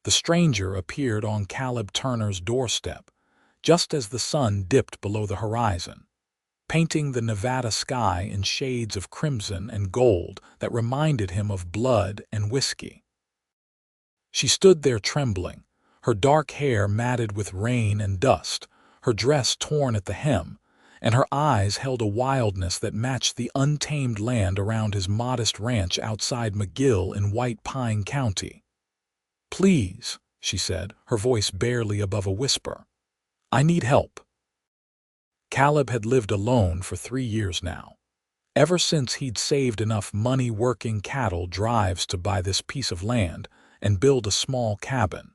The stranger appeared on Caleb Turner's doorstep, just as the sun dipped below the horizon, painting the Nevada sky in shades of crimson and gold that reminded him of blood and whiskey. She stood there trembling, her dark hair matted with rain and dust, her dress torn at the hem, and her eyes held a wildness that matched the untamed land around his modest ranch outside McGill in White Pine County. "Please," she said, her voice barely above a whisper. "I need help." Caleb had lived alone for 3 years now, ever since he'd saved enough money working cattle drives to buy this piece of land and build a small cabin.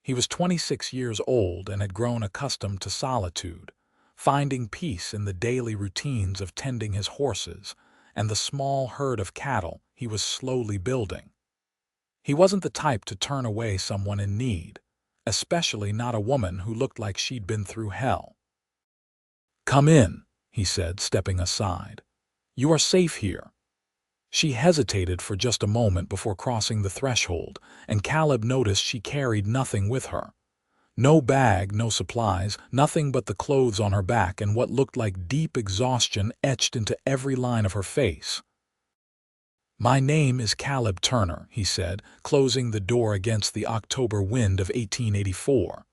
He was 26 years old and had grown accustomed to solitude, finding peace in the daily routines of tending his horses and the small herd of cattle he was slowly building. He wasn't the type to turn away someone in need, especially not a woman who looked like she'd been through hell. "Come in," he said, stepping aside. "You are safe here." She hesitated for just a moment before crossing the threshold, and Caleb noticed she carried nothing with her. No bag, no supplies, nothing but the clothes on her back and what looked like deep exhaustion etched into every line of her face. "My name is Caleb Turner," he said, closing the door against the October wind of 1884.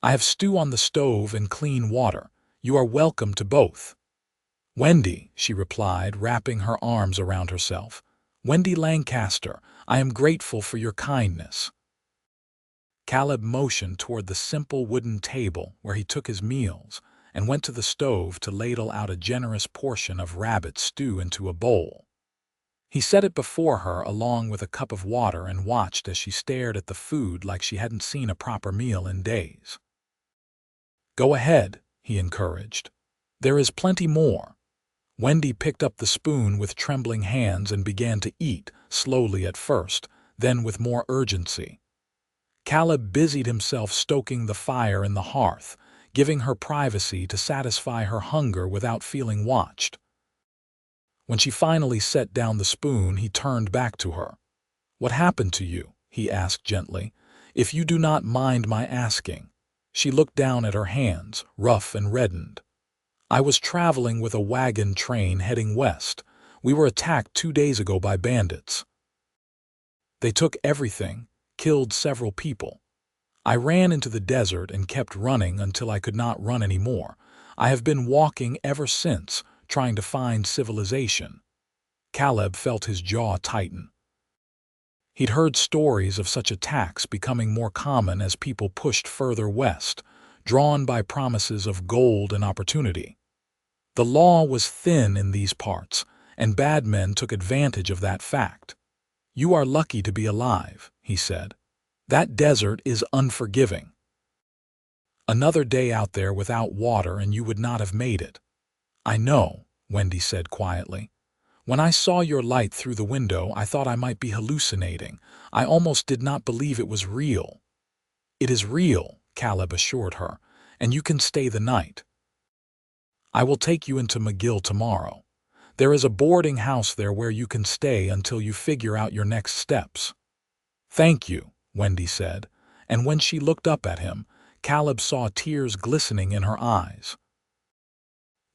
"I have stew on the stove and clean water. You are welcome to both." "Wendy," she replied, wrapping her arms around herself. "Wendy Lancaster, I am grateful for your kindness." Caleb motioned toward the simple wooden table where he took his meals and went to the stove to ladle out a generous portion of rabbit stew into a bowl. He set it before her along with a cup of water and watched as she stared at the food like she hadn't seen a proper meal in days. "Go ahead," he encouraged. "There is plenty more." Wendy picked up the spoon with trembling hands and began to eat, slowly at first, then with more urgency. Caleb busied himself stoking the fire in the hearth, giving her privacy to satisfy her hunger without feeling watched. When she finally set down the spoon, he turned back to her. "What happened to you?" he asked gently. "If you do not mind my asking." She looked down at her hands, rough and reddened. "I was traveling with a wagon train heading west. We were attacked 2 days ago by bandits. They took everything, killed several people. I ran into the desert and kept running until I could not run anymore. I have been walking ever since, trying to find civilization." Caleb felt his jaw tighten. He'd heard stories of such attacks becoming more common as people pushed further west, drawn by promises of gold and opportunity. The law was thin in these parts, and bad men took advantage of that fact. "You are lucky to be alive," he said. "That desert is unforgiving. Another day out there without water and you would not have made it." "I know," Wendy said quietly. "When I saw your light through the window, I thought I might be hallucinating. I almost did not believe it was real." "It is real," Caleb assured her, "and you can stay the night. I will take you into McGill tomorrow. There is a boarding house there where you can stay until you figure out your next steps." "Thank you," Wendy said, and when she looked up at him, Caleb saw tears glistening in her eyes.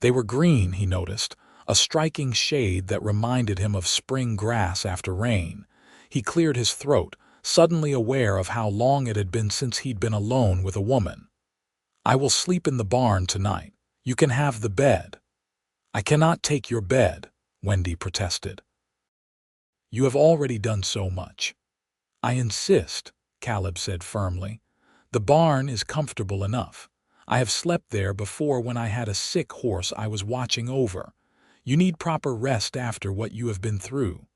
They were green, he noticed, a striking shade that reminded him of spring grass after rain. He cleared his throat, suddenly aware of how long it had been since he'd been alone with a woman. "I will sleep in the barn tonight. You can have the bed." "I cannot take your bed," Wendy protested. "You have already done so much." "I insist," Caleb said firmly. "The barn is comfortable enough. I have slept there before when I had a sick horse I was watching over. You need proper rest after what you have been through."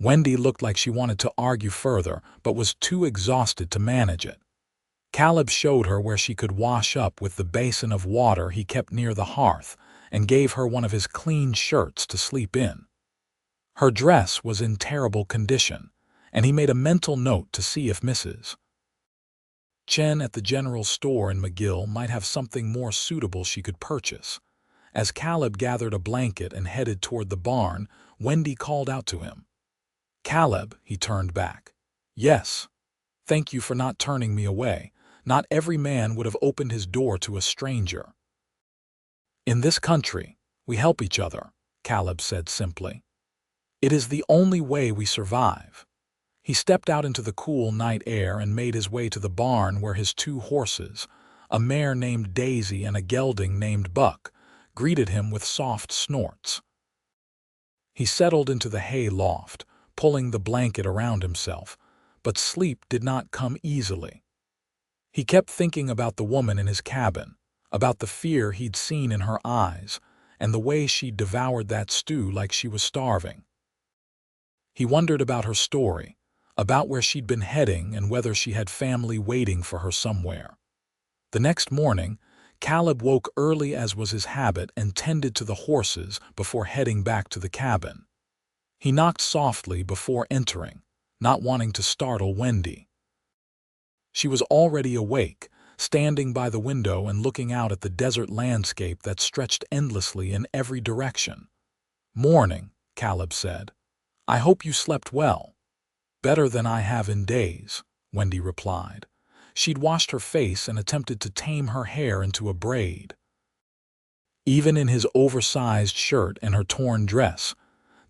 Wendy looked like she wanted to argue further, but was too exhausted to manage it. Caleb showed her where she could wash up with the basin of water he kept near the hearth and gave her one of his clean shirts to sleep in. Her dress was in terrible condition, and he made a mental note to see if Mrs. Chen at the general store in McGill might have something more suitable she could purchase. As Caleb gathered a blanket and headed toward the barn, Wendy called out to him. "Caleb," he turned back. Yes. Thank you for not turning me away. Not every man would have opened his door to a stranger. In this country, we help each other, Caleb said simply. It is the only way we survive. He stepped out into the cool night air and made his way to the barn where his 2 horses, a mare named Daisy and a gelding named Buck, greeted him with soft snorts. He settled into the hay loft, pulling the blanket around himself, but sleep did not come easily. He kept thinking about the woman in his cabin, about the fear he'd seen in her eyes, and the way she'd devoured that stew like she was starving. He wondered about her story, about where she'd been heading and whether she had family waiting for her somewhere. The next morning, Caleb woke early as was his habit and tended to the horses before heading back to the cabin. He knocked softly before entering, not wanting to startle Wendy. She was already awake, standing by the window and looking out at the desert landscape that stretched endlessly in every direction. "Morning," Caleb said. "I hope you slept well." "Better than I have in days," Wendy replied. She'd washed her face and attempted to tame her hair into a braid. Even in his oversized shirt and her torn dress,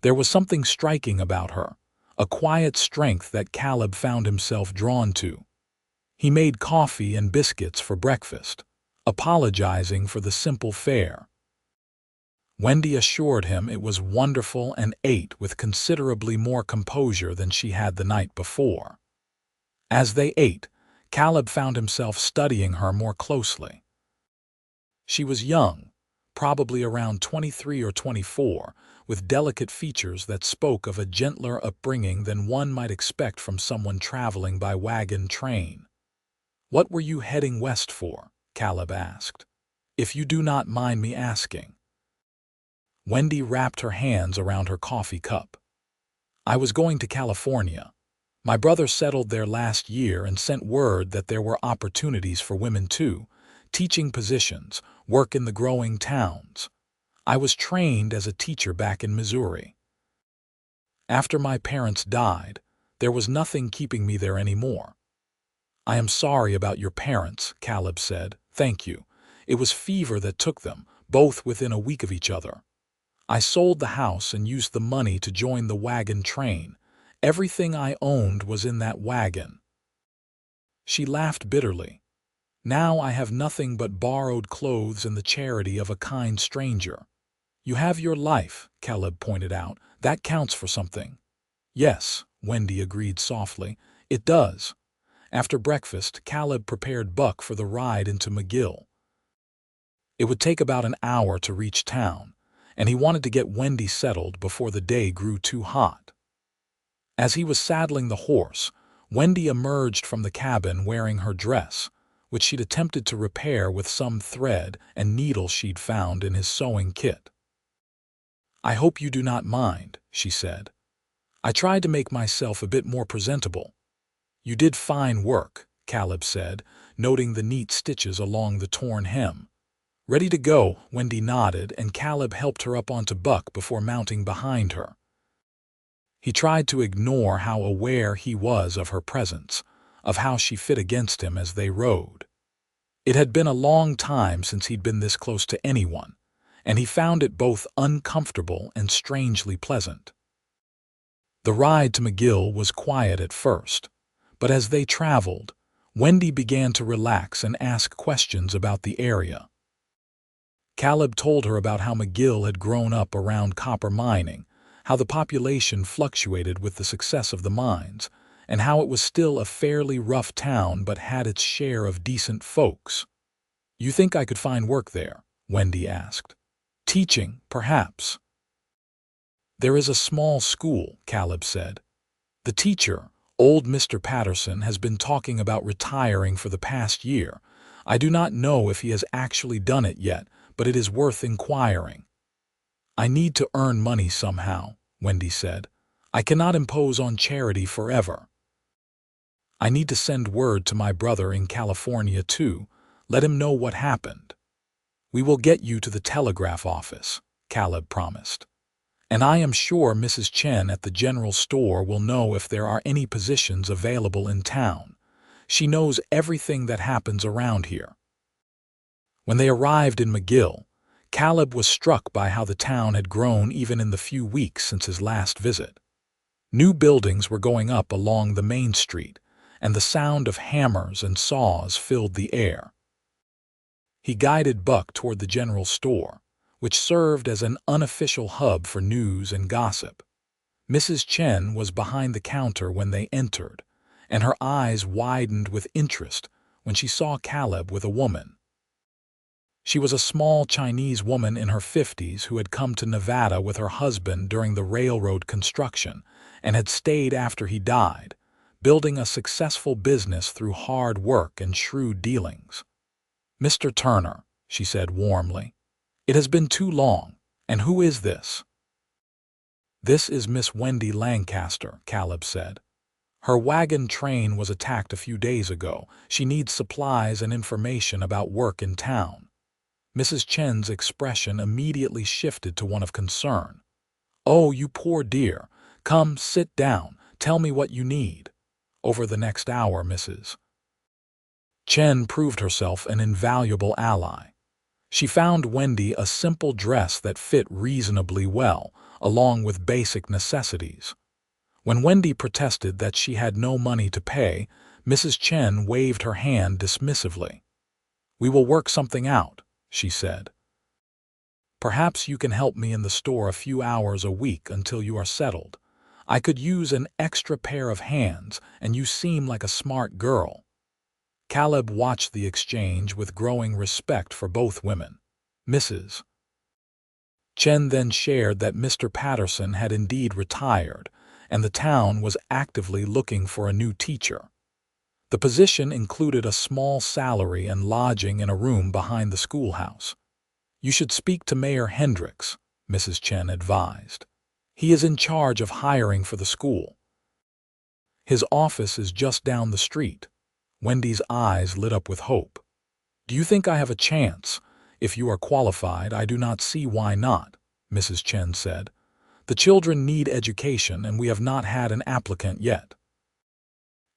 there was something striking about her, a quiet strength that Caleb found himself drawn to. He made coffee and biscuits for breakfast, apologizing for the simple fare. Wendy assured him it was wonderful and ate with considerably more composure than she had the night before. As they ate, Caleb found himself studying her more closely. She was young, probably around 23 or 24, with delicate features that spoke of a gentler upbringing than one might expect from someone traveling by wagon train. "What were you heading west for?" Caleb asked. "If you do not mind me asking." Wendy wrapped her hands around her coffee cup. "I was going to California. My brother settled there last year and sent word that there were opportunities for women too, teaching positions, work in the growing towns. I was trained as a teacher back in Missouri. After my parents died, there was nothing keeping me there anymore." "I am sorry about your parents," Caleb said. "Thank you. It was fever that took them, both within a week of each other. I sold the house and used the money to join the wagon train. Everything I owned was in that wagon." She laughed bitterly. "Now I have nothing but borrowed clothes and the charity of a kind stranger." "You have your life," Caleb pointed out. "That counts for something." "Yes," Wendy agreed softly. "It does." After breakfast, Caleb prepared Buck for the ride into McGill. It would take about an hour to reach town, and he wanted to get Wendy settled before the day grew too hot. As he was saddling the horse, Wendy emerged from the cabin wearing her dress, which she'd attempted to repair with some thread and needle she'd found in his sewing kit. "I hope you do not mind," she said. "I tried to make myself a bit more presentable." "You did fine work," Caleb said, noting the neat stitches along the torn hem. "Ready to go," Wendy nodded, and Caleb helped her up onto Buck before mounting behind her. He tried to ignore how aware he was of her presence, of how she fit against him as they rode. It had been a long time since he'd been this close to anyone, and he found it both uncomfortable and strangely pleasant. The ride to McGill was quiet at first, but as they traveled, Wendy began to relax and ask questions about the area. Caleb told her about how McGill had grown up around copper mining, how the population fluctuated with the success of the mines, and how it was still a fairly rough town but had its share of decent folks. "You think I could find work there?" Wendy asked. "Teaching, perhaps." "There is a small school," Caleb said. "The teacher, old Mr. Patterson, has been talking about retiring for the past year. I do not know if he has actually done it yet, but it is worth inquiring." "I need to earn money somehow," Wendy said. "I cannot impose on charity forever. I need to send word to my brother in California too, let him know what happened." "We will get you to the telegraph office," Caleb promised. And I am sure Mrs. Chen at the general store will know if there are any positions available in town. She knows everything that happens around here. When they arrived in McGill, Caleb was struck by how the town had grown even in the few weeks since his last visit. New buildings were going up along the main street, and the sound of hammers and saws filled the air. He guided Buck toward the general store, which served as an unofficial hub for news and gossip. Mrs. Chen was behind the counter when they entered, and her eyes widened with interest when she saw Caleb with a woman. She was a small Chinese woman in her 50s who had come to Nevada with her husband during the railroad construction and had stayed after he died, building a successful business through hard work and shrewd dealings. "Mr. Turner," she said warmly, "it has been too long. And who is this?" "This is Miss Wendy Lancaster," Caleb said. "Her wagon train was attacked a few days ago. She needs supplies and information about work in town." Mrs. Chen's expression immediately shifted to one of concern. "Oh, you poor dear. Come, sit down. Tell me what you need." Over the next hour, Mrs. Chen proved herself an invaluable ally. She found Wendy a simple dress that fit reasonably well, along with basic necessities. When Wendy protested that she had no money to pay, Mrs. Chen waved her hand dismissively. "We will work something out," she said. "Perhaps you can help me in the store a few hours a week until you are settled. I could use an extra pair of hands, and you seem like a smart girl." Caleb watched the exchange with growing respect for both women. Mrs. Chen then shared that Mr. Patterson had indeed retired, and the town was actively looking for a new teacher. The position included a small salary and lodging in a room behind the schoolhouse. "You should speak to Mayor Hendricks," Mrs. Chen advised. "He is in charge of hiring for the school. His office is just down the street." Wendy's eyes lit up with hope. "Do you think I have a chance? If you are qualified, I do not see why not," Mrs. Chen said. "The children need education, and we have not had an applicant yet."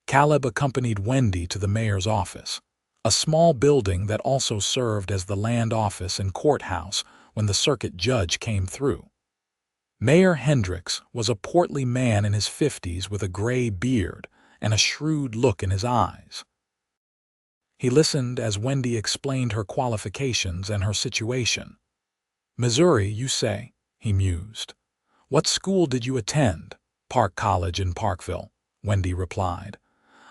Caleb accompanied Wendy to the mayor's office, a small building that also served as the land office and courthouse when the circuit judge came through. Mayor Hendricks was a portly man in his 50s with a gray beard and a shrewd look in his eyes. He listened as Wendy explained her qualifications and her situation. "Missouri, you say?" he mused. "What school did you attend?" "Park College in Parkville," Wendy replied.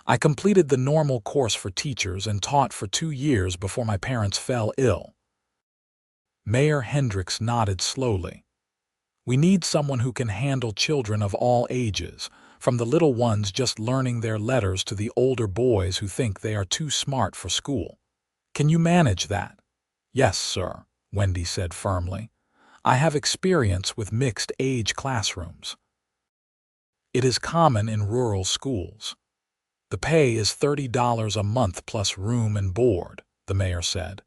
"I completed the normal course for teachers and taught for 2 years before my parents fell ill." Mayor Hendricks nodded slowly. "We need someone who can handle children of all ages, from the little ones just learning their letters to the older boys who think they are too smart for school. Can you manage that?" "Yes, sir," Wendy said firmly. "I have experience with mixed-age classrooms. It is common in rural schools." "The pay is $30 a month plus room and board," the mayor said.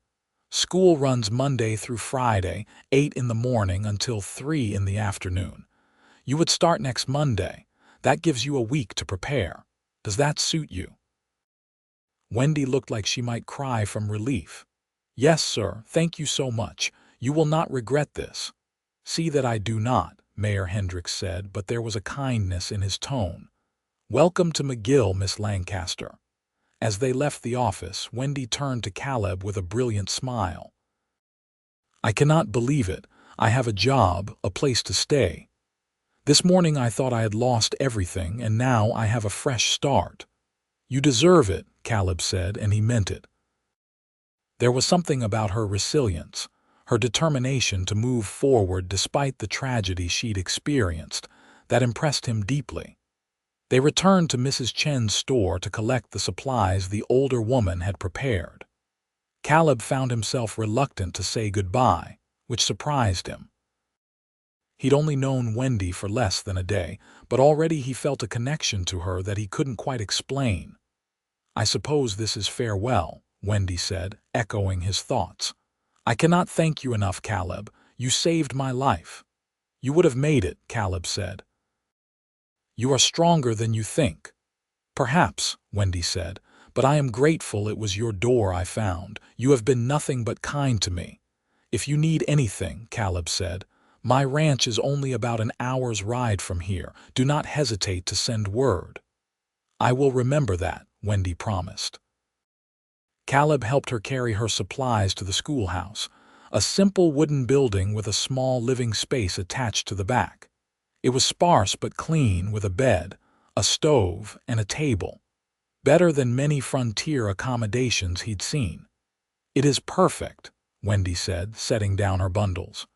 "School runs Monday through Friday, 8 in the morning until 3 in the afternoon. You would start next Monday. That gives you a week to prepare. Does that suit you?" Wendy looked like she might cry from relief. "Yes, sir, thank you so much. You will not regret this." "See that I do not," Mayor Hendricks said, but there was a kindness in his tone. "Welcome to McGill, Miss Lancaster." As they left the office, Wendy turned to Caleb with a brilliant smile. "I cannot believe it. I have a job, a place to stay. This morning I thought I had lost everything, and now I have a fresh start." "You deserve it," Caleb said, and he meant it. There was something about her resilience, her determination to move forward despite the tragedy she'd experienced, that impressed him deeply. They returned to Mrs. Chen's store to collect the supplies the older woman had prepared. Caleb found himself reluctant to say goodbye, which surprised him. He'd only known Wendy for less than a day, but already he felt a connection to her that he couldn't quite explain. "I suppose this is farewell," Wendy said, echoing his thoughts. "I cannot thank you enough, Caleb. You saved my life." You would have made it, Caleb said. You are stronger than you think. Perhaps, Wendy said, but I am grateful it was your door I found. You have been nothing but kind to me. If you need anything, Caleb said, my ranch is only about an hour's ride from here. Do not hesitate to send word. I will remember that, Wendy promised. Caleb helped her carry her supplies to the schoolhouse, a simple wooden building with a small living space attached to the back. It was sparse but clean, with a bed, a stove, and a table. Better than many frontier accommodations he'd seen. It is perfect, Wendy said, setting down her bundles.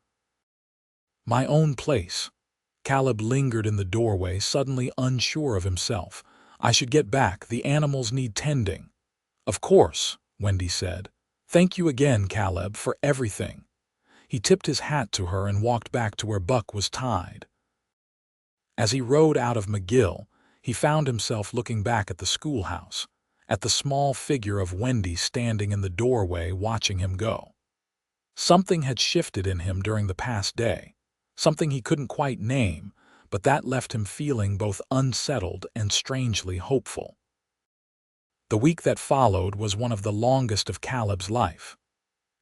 My own place. Caleb lingered in the doorway, suddenly unsure of himself. I should get back. The animals need tending. Of course, Wendy said. Thank you again, Caleb, for everything. He tipped his hat to her and walked back to where Buck was tied. As he rode out of McGill, he found himself looking back at the schoolhouse, at the small figure of Wendy standing in the doorway watching him go. Something had shifted in him during the past day, something he couldn't quite name, but that left him feeling both unsettled and strangely hopeful. The week that followed was one of the longest of Caleb's life.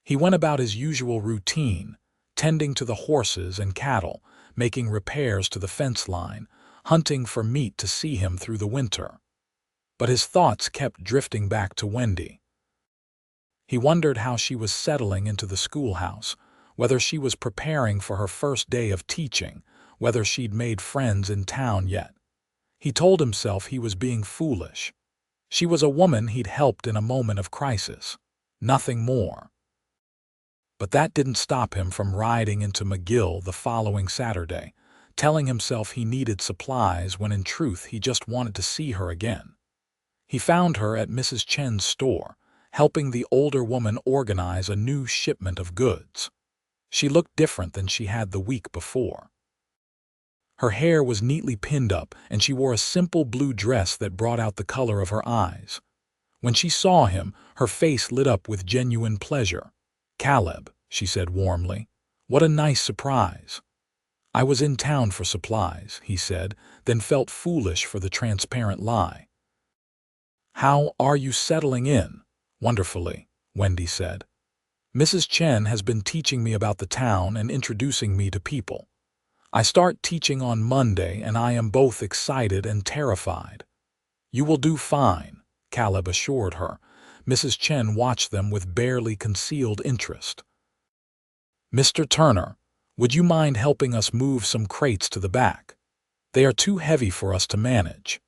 He went about his usual routine, tending to the horses and cattle, making repairs to the fence line, hunting for meat to see him through the winter. But his thoughts kept drifting back to Wendy. He wondered how she was settling into the schoolhouse, whether she was preparing for her first day of teaching, whether she'd made friends in town yet. He told himself he was being foolish. She was a woman he'd helped in a moment of crisis. Nothing more. But that didn't stop him from riding into McGill the following Saturday, telling himself he needed supplies when in truth he just wanted to see her again. He found her at Mrs. Chen's store, helping the older woman organize a new shipment of goods. She looked different than she had the week before. Her hair was neatly pinned up, and she wore a simple blue dress that brought out the color of her eyes. When she saw him, her face lit up with genuine pleasure. "Caleb," she said warmly, "what a nice surprise." "I was in town for supplies," he said, then felt foolish for the transparent lie. "How are you settling in?" "Wonderfully," Wendy said. "Mrs. Chen has been teaching me about the town and introducing me to people. I start teaching on Monday, and I am both excited and terrified." "You will do fine," Caleb assured her. Mrs. Chen watched them with barely concealed interest. "Mr. Turner, would you mind helping us move some crates to the back? They are too heavy for us to manage."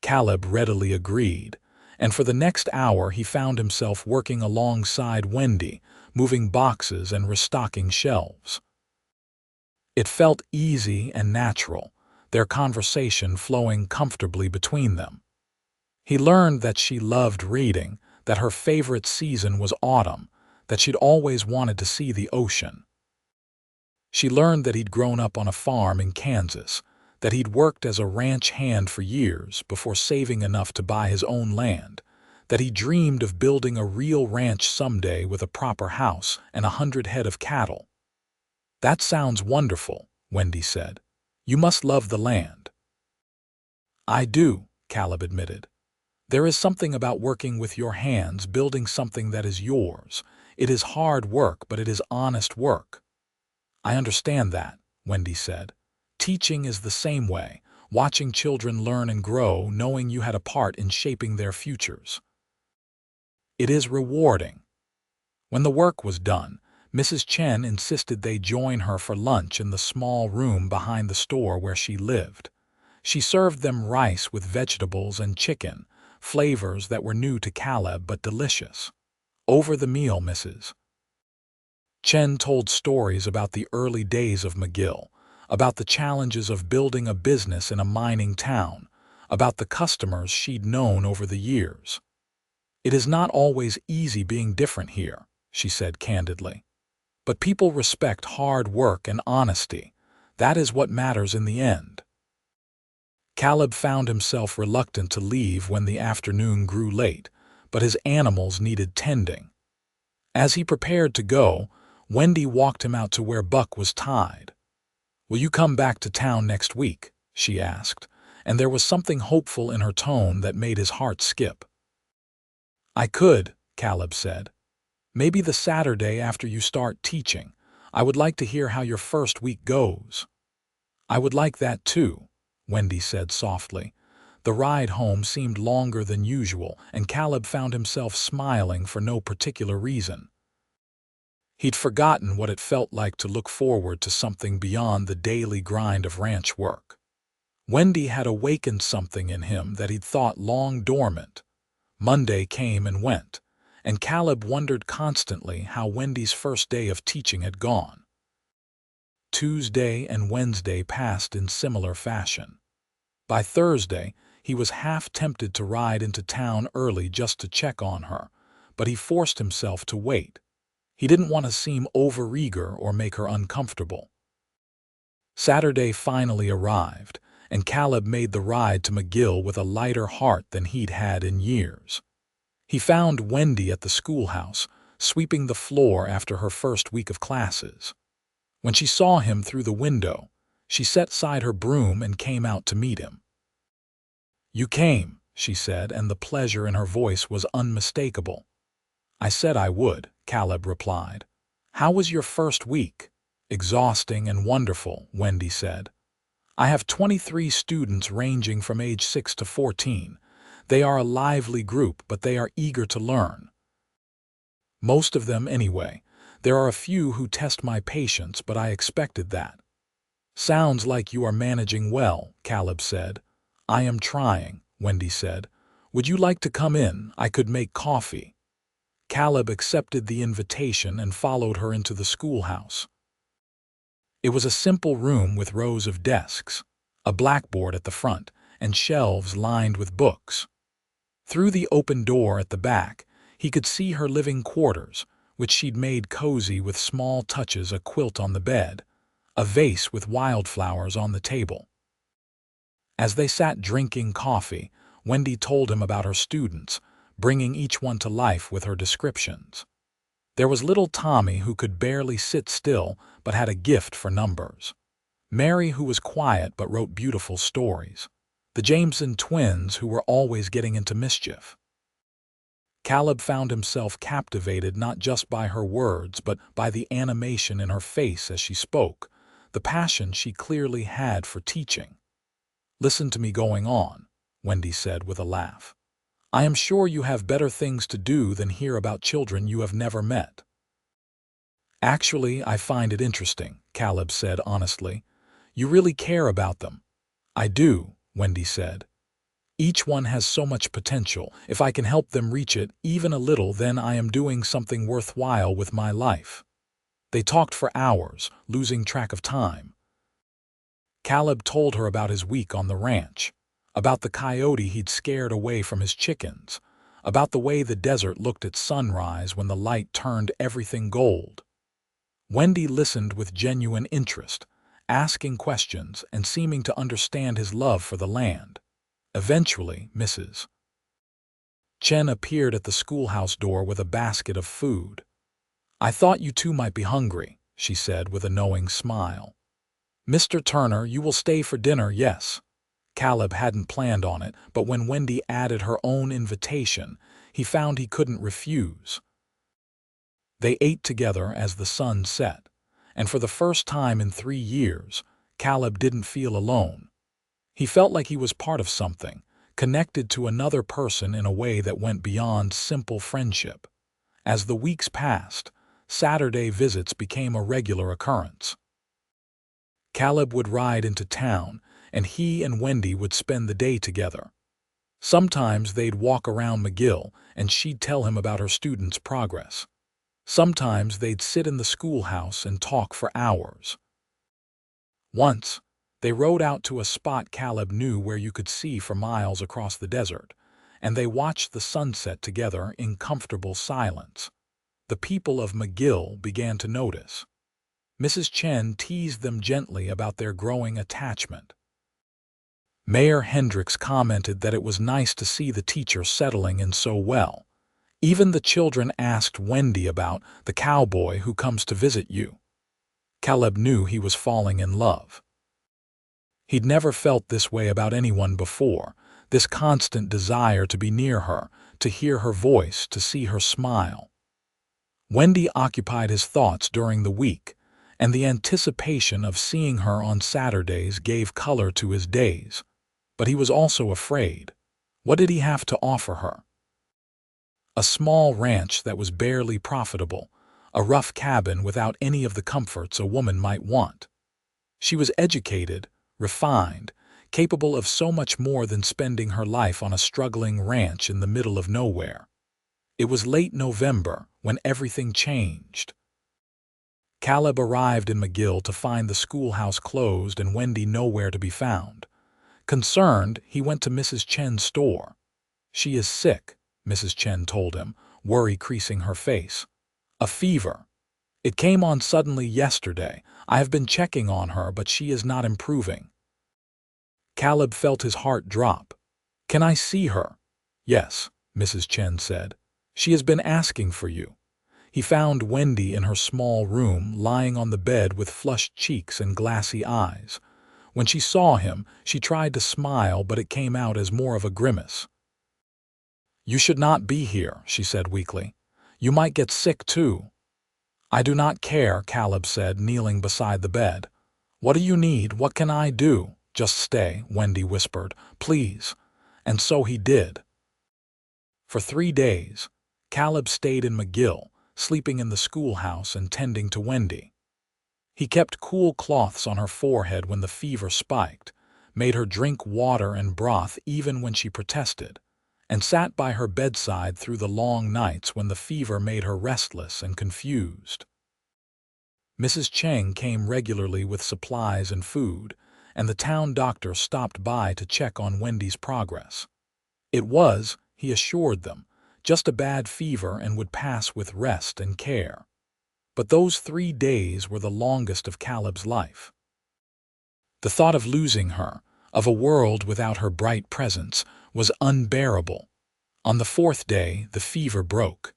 Caleb readily agreed, and for the next hour he found himself working alongside Wendy, moving boxes and restocking shelves. It felt easy and natural, their conversation flowing comfortably between them. He learned that she loved reading, that her favorite season was autumn, that she'd always wanted to see the ocean. She learned that he'd grown up on a farm in Kansas, that he'd worked as a ranch hand for years before saving enough to buy his own land, that he dreamed of building a real ranch someday with a proper house and 100 head of cattle. "That sounds wonderful," Wendy said. "You must love the land." "I do," Caleb admitted. "There is something about working with your hands, building something that is yours. It is hard work, but it is honest work." "I understand that," Wendy said. "Teaching is the same way, watching children learn and grow, knowing you had a part in shaping their futures. It is rewarding." When the work was done, Mrs. Chen insisted they join her for lunch in the small room behind the store where she lived. She served them rice with vegetables and chicken, flavors that were new to Caleb but delicious. Over the meal, Mrs. Chen told stories about the early days of McGill, about the challenges of building a business in a mining town, about the customers she'd known over the years. "It is not always easy being different here," she said candidly. "But people respect hard work and honesty. That is what matters in the end." Caleb found himself reluctant to leave when the afternoon grew late, but his animals needed tending. As he prepared to go, Wendy walked him out to where Buck was tied. "Will you come back to town next week?" she asked, and there was something hopeful in her tone that made his heart skip. "I could," Caleb said. "Maybe the Saturday after you start teaching. I would like to hear how your first week goes." "I would like that too," Wendy said softly. The ride home seemed longer than usual, and Caleb found himself smiling for no particular reason. He'd forgotten what it felt like to look forward to something beyond the daily grind of ranch work. Wendy had awakened something in him that he'd thought long dormant. Monday came and went, and Caleb wondered constantly how Wendy's first day of teaching had gone. Tuesday and Wednesday passed in similar fashion. By Thursday, he was half tempted to ride into town early just to check on her, but he forced himself to wait. He didn't want to seem overeager or make her uncomfortable. Saturday finally arrived, and Caleb made the ride to McGill with a lighter heart than he'd had in years. He found Wendy at the schoolhouse, sweeping the floor after her first week of classes. When she saw him through the window, she set aside her broom and came out to meet him. "You came," she said, and the pleasure in her voice was unmistakable. "I said I would," Caleb replied. "How was your first week?" "Exhausting and wonderful," Wendy said. "I have 23 students ranging from age 6 to 14. They are a lively group, but they are eager to learn. Most of them anyway. There are a few who test my patience, but I expected that." "Sounds like you are managing well," Caleb said. "I am trying," Wendy said. "Would you like to come in? I could make coffee." Caleb accepted the invitation and followed her into the schoolhouse. It was a simple room with rows of desks, a blackboard at the front, and shelves lined with books. Through the open door at the back, he could see her living quarters, which she'd made cozy with small touches: a quilt on the bed, a vase with wildflowers on the table. As they sat drinking coffee, Wendy told him about her students, bringing each one to life with her descriptions. There was little Tommy, who could barely sit still but had a gift for numbers. Mary, who was quiet but wrote beautiful stories. The Jameson twins, who were always getting into mischief. Caleb found himself captivated not just by her words, but by the animation in her face as she spoke, the passion she clearly had for teaching. "Listen to me going on," Wendy said with a laugh. "I am sure you have better things to do than hear about children you have never met." "Actually, I find it interesting," Caleb said honestly. "You really care about them." "I do," Wendy said. "Each one has so much potential. If I can help them reach it, even a little, then I am doing something worthwhile with my life." They talked for hours, losing track of time. Caleb told her about his week on the ranch, about the coyote he'd scared away from his chickens, about the way the desert looked at sunrise when the light turned everything gold. Wendy listened with genuine interest, asking questions and seeming to understand his love for the land. Eventually, Mrs. Chen appeared at the schoolhouse door with a basket of food. "I thought you two might be hungry," she said with a knowing smile. "Mr. Turner, you will stay for dinner, yes?" Caleb hadn't planned on it, but when Wendy added her own invitation, he found he couldn't refuse. They ate together as the sun set, and for the first time in 3 years, Caleb didn't feel alone. He felt like he was part of something, connected to another person in a way that went beyond simple friendship. As the weeks passed, Saturday visits became a regular occurrence. Caleb would ride into town, and he and Wendy would spend the day together. Sometimes they'd walk around McGill, and she'd tell him about her students' progress. Sometimes they'd sit in the schoolhouse and talk for hours. Once, they rode out to a spot Caleb knew where you could see for miles across the desert, and they watched the sunset together in comfortable silence. The people of McGill began to notice. Mrs. Chen teased them gently about their growing attachment. Mayor Hendricks commented that it was nice to see the teacher settling in so well. Even the children asked Wendy about the cowboy who comes to visit you. Caleb knew he was falling in love. He'd never felt this way about anyone before, this constant desire to be near her, to hear her voice, to see her smile. Wendy occupied his thoughts during the week, and the anticipation of seeing her on Saturdays gave color to his days. But he was also afraid. What did he have to offer her? A small ranch that was barely profitable, a rough cabin without any of the comforts a woman might want. She was educated, refined, capable of so much more than spending her life on a struggling ranch in the middle of nowhere. It was late November when everything changed. Caleb arrived in McGill to find the schoolhouse closed and Wendy nowhere to be found. Concerned, he went to Mrs. Chen's store. "She is sick," Mrs. Chen told him, worry creasing her face. "A fever. It came on suddenly yesterday. I have been checking on her, but she is not improving." Caleb felt his heart drop. "Can I see her?" "Yes," Mrs. Chen said. "She has been asking for you." He found Wendy in her small room, lying on the bed with flushed cheeks and glassy eyes. When she saw him, she tried to smile, but it came out as more of a grimace. "You should not be here," she said weakly. "You might get sick too." "I do not care," Caleb said, kneeling beside the bed. "What do you need? What can I do?" "Just stay," Wendy whispered. "Please." And so he did. For 3 days, Caleb stayed in McGill, sleeping in the schoolhouse and tending to Wendy. He kept cool cloths on her forehead when the fever spiked, made her drink water and broth even when she protested, and sat by her bedside through the long nights when the fever made her restless and confused. Mrs. Cheng came regularly with supplies and food, and the town doctor stopped by to check on Wendy's progress. It was, he assured them, just a bad fever and would pass with rest and care. But those 3 days were the longest of Caleb's life. The thought of losing her, of a world without her bright presence, was unbearable. On the 4th day, the fever broke.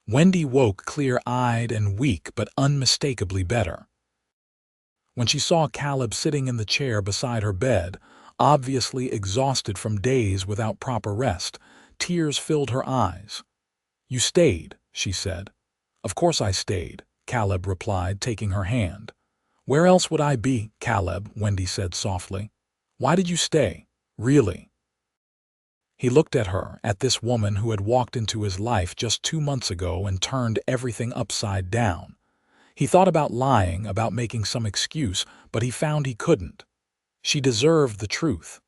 Wendy woke clear-eyed and weak but unmistakably better. When she saw Caleb sitting in the chair beside her bed, obviously exhausted from days without proper rest, tears filled her eyes. "You stayed," she said. "Of course I stayed," Caleb replied, taking her hand. "Where else would I be, Caleb?" Wendy said softly. "Why did you stay? Really?" He looked at her, at this woman who had walked into his life just 2 months ago and turned everything upside down. He thought about lying, about making some excuse, but he found he couldn't. She deserved the truth.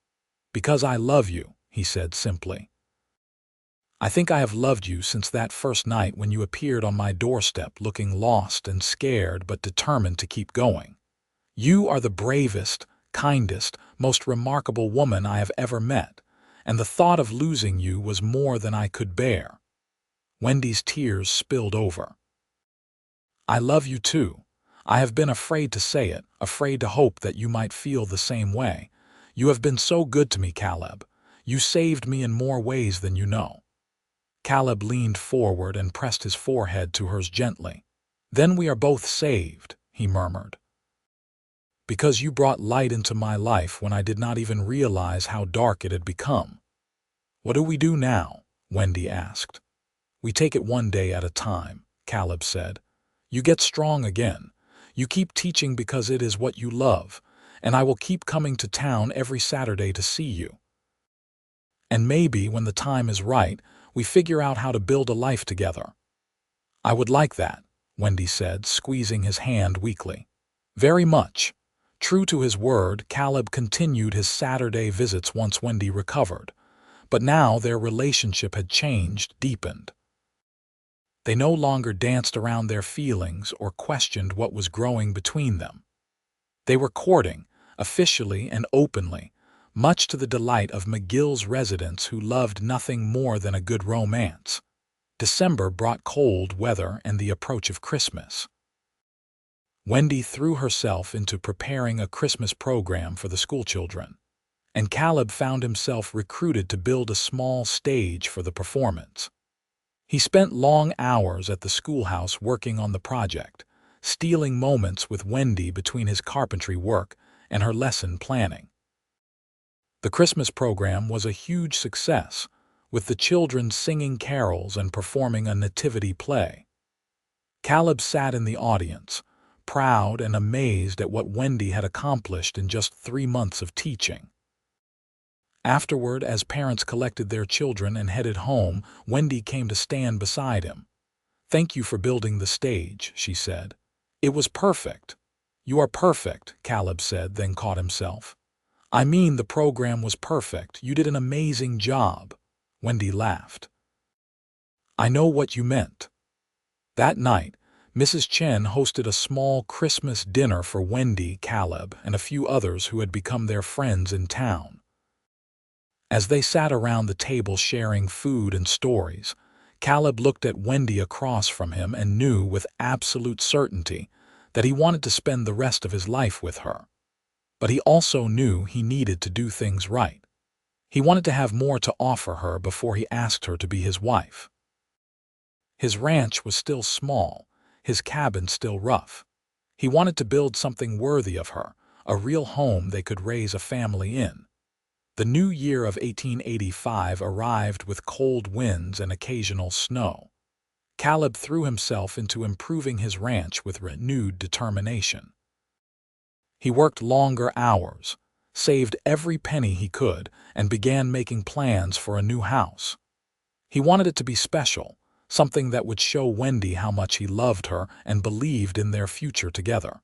"Because I love you," he said simply. "I think I have loved you since that first night when you appeared on my doorstep looking lost and scared but determined to keep going. You are the bravest, kindest, most remarkable woman I have ever met, and the thought of losing you was more than I could bear." Wendy's tears spilled over. "I love you too. I have been afraid to say it, afraid to hope that you might feel the same way. You have been so good to me, Caleb. You saved me in more ways than you know." Caleb leaned forward and pressed his forehead to hers gently. "Then we are both saved," he murmured. "Because you brought light into my life when I did not even realize how dark it had become." "What do we do now?" Wendy asked. "We take it one day at a time," Caleb said. "You get strong again. You keep teaching because it is what you love, and I will keep coming to town every Saturday to see you. And maybe, when the time is right, we figure out how to build a life together." "I would like that," Wendy said, squeezing his hand weakly. "Very much." True to his word, Caleb continued his Saturday visits once Wendy recovered. But now their relationship had changed, deepened. They no longer danced around their feelings or questioned what was growing between them. They were courting, officially and openly, much to the delight of McGill's residents who loved nothing more than a good romance. December brought cold weather and the approach of Christmas. Wendy threw herself into preparing a Christmas program for the schoolchildren, and Caleb found himself recruited to build a small stage for the performance. He spent long hours at the schoolhouse working on the project, stealing moments with Wendy between his carpentry work and her lesson planning. The Christmas program was a huge success, with the children singing carols and performing a nativity play. Caleb sat in the audience, proud and amazed at what Wendy had accomplished in just 3 months of teaching. Afterward, as parents collected their children and headed home, Wendy came to stand beside him. "Thank you for building the stage," she said. "It was perfect." "You are perfect," Caleb said, then caught himself. "I mean, the program was perfect. You did an amazing job." Wendy laughed. "I know what you meant." That night, Mrs. Chen hosted a small Christmas dinner for Wendy, Caleb, and a few others who had become their friends in town. As they sat around the table sharing food and stories, Caleb looked at Wendy across from him and knew with absolute certainty that he wanted to spend the rest of his life with her. But he also knew he needed to do things right. He wanted to have more to offer her before he asked her to be his wife. His ranch was still small, his cabin still rough. He wanted to build something worthy of her, a real home they could raise a family in. The new year of 1885 arrived with cold winds and occasional snow. Caleb threw himself into improving his ranch with renewed determination. He worked longer hours, saved every penny he could, and began making plans for a new house. He wanted it to be special, something that would show Wendy how much he loved her and believed in their future together.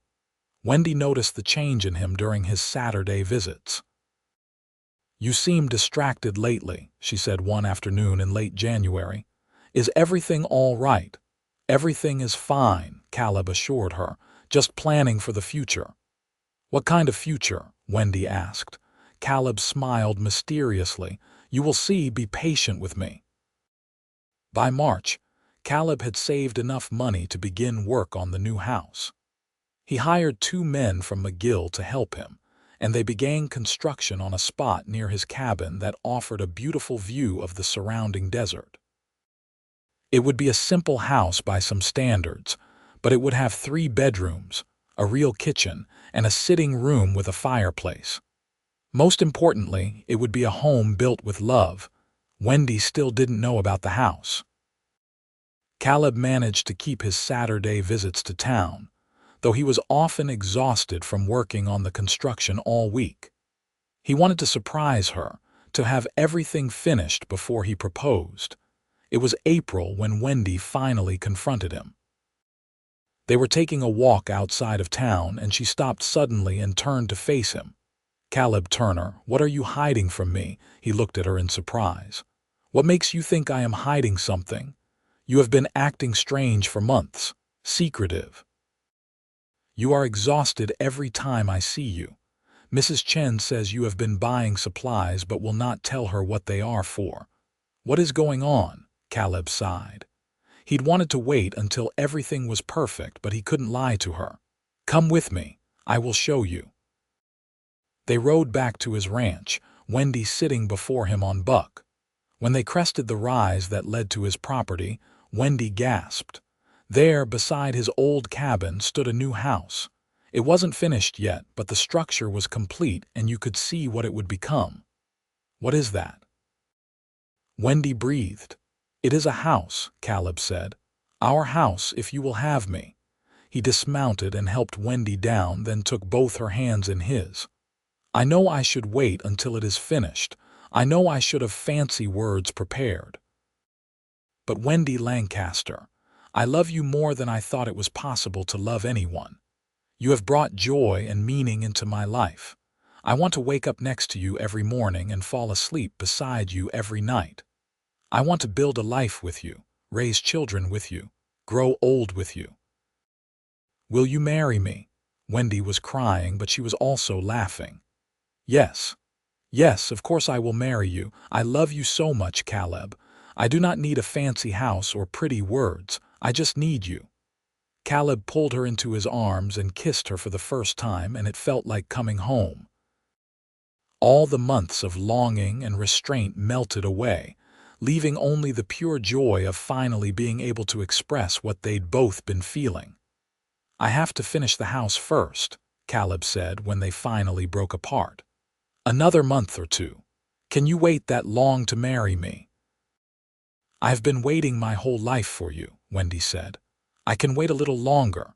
Wendy noticed the change in him during his Saturday visits. "You seem distracted lately," she said one afternoon in late January. "Is everything all right?" "Everything is fine," Caleb assured her, "just planning for the future." "What kind of future?" Wendy asked. Caleb smiled mysteriously. "You will see, be patient with me." By March, Caleb had saved enough money to begin work on the new house. He hired 2 men from McGill to help him, and they began construction on a spot near his cabin that offered a beautiful view of the surrounding desert. It would be a simple house by some standards, but it would have 3 bedrooms, a real kitchen, and a sitting room with a fireplace. Most importantly, it would be a home built with love. Wendy still didn't know about the house. Caleb managed to keep his Saturday visits to town, though he was often exhausted from working on the construction all week. He wanted to surprise her, to have everything finished before he proposed. It was April when Wendy finally confronted him. They were taking a walk outside of town, and she stopped suddenly and turned to face him. "Caleb Turner, what are you hiding from me?" He looked at her in surprise. "What makes you think I am hiding something? You have been acting strange for months, secretive. You are exhausted every time I see you. Mrs. Chen says you have been buying supplies but will not tell her what they are for." "What is going on?" Caleb sighed. He'd wanted to wait until everything was perfect, but he couldn't lie to her. "Come with me. I will show you." They rode back to his ranch, Wendy sitting before him on Buck. When they crested the rise that led to his property, Wendy gasped. There, beside his old cabin, stood a new house. It wasn't finished yet, but the structure was complete and you could see what it would become. "What is that?" Wendy breathed. "It is a house," Caleb said. "Our house, if you will have me." He dismounted and helped Wendy down, then took both her hands in his. "I know I should wait until it is finished. I know I should have fancy words prepared. But Wendy Lancaster, I love you more than I thought it was possible to love anyone. You have brought joy and meaning into my life. I want to wake up next to you every morning and fall asleep beside you every night. I want to build a life with you, raise children with you, grow old with you. Will you marry me?" Wendy was crying, but she was also laughing. "Yes. Yes, of course I will marry you. I love you so much, Caleb. I do not need a fancy house or pretty words. I just need you." Caleb pulled her into his arms and kissed her for the first time, and it felt like coming home. All the months of longing and restraint melted away, leaving only the pure joy of finally being able to express what they'd both been feeling. "I have to finish the house first," Caleb said when they finally broke apart. "Another month or two. Can you wait that long to marry me?" "I've been waiting my whole life for you," Wendy said. "I can wait a little longer."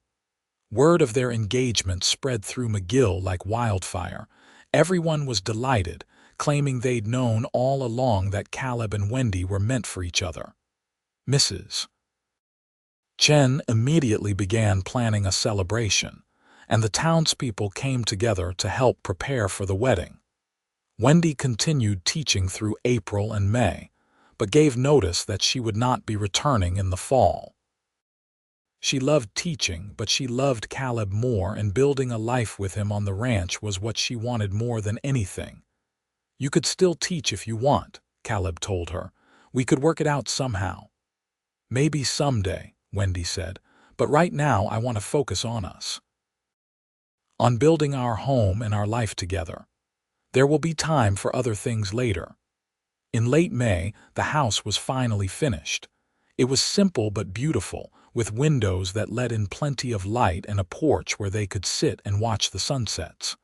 Word of their engagement spread through McGill like wildfire. Everyone was delighted, claiming they'd known all along that Caleb and Wendy were meant for each other. Mrs. Chen immediately began planning a celebration, and the townspeople came together to help prepare for the wedding. Wendy continued teaching through April and May, but gave notice that she would not be returning in the fall. She loved teaching, but she loved Caleb more, and building a life with him on the ranch was what she wanted more than anything. "You could still teach if you want," Caleb told her. "We could work it out somehow." "Maybe someday," Wendy said, "but right now I want to focus on us. On building our home and our life together. There will be time for other things later." In late May, the house was finally finished. It was simple but beautiful, with windows that let in plenty of light and a porch where they could sit and watch the sunsets.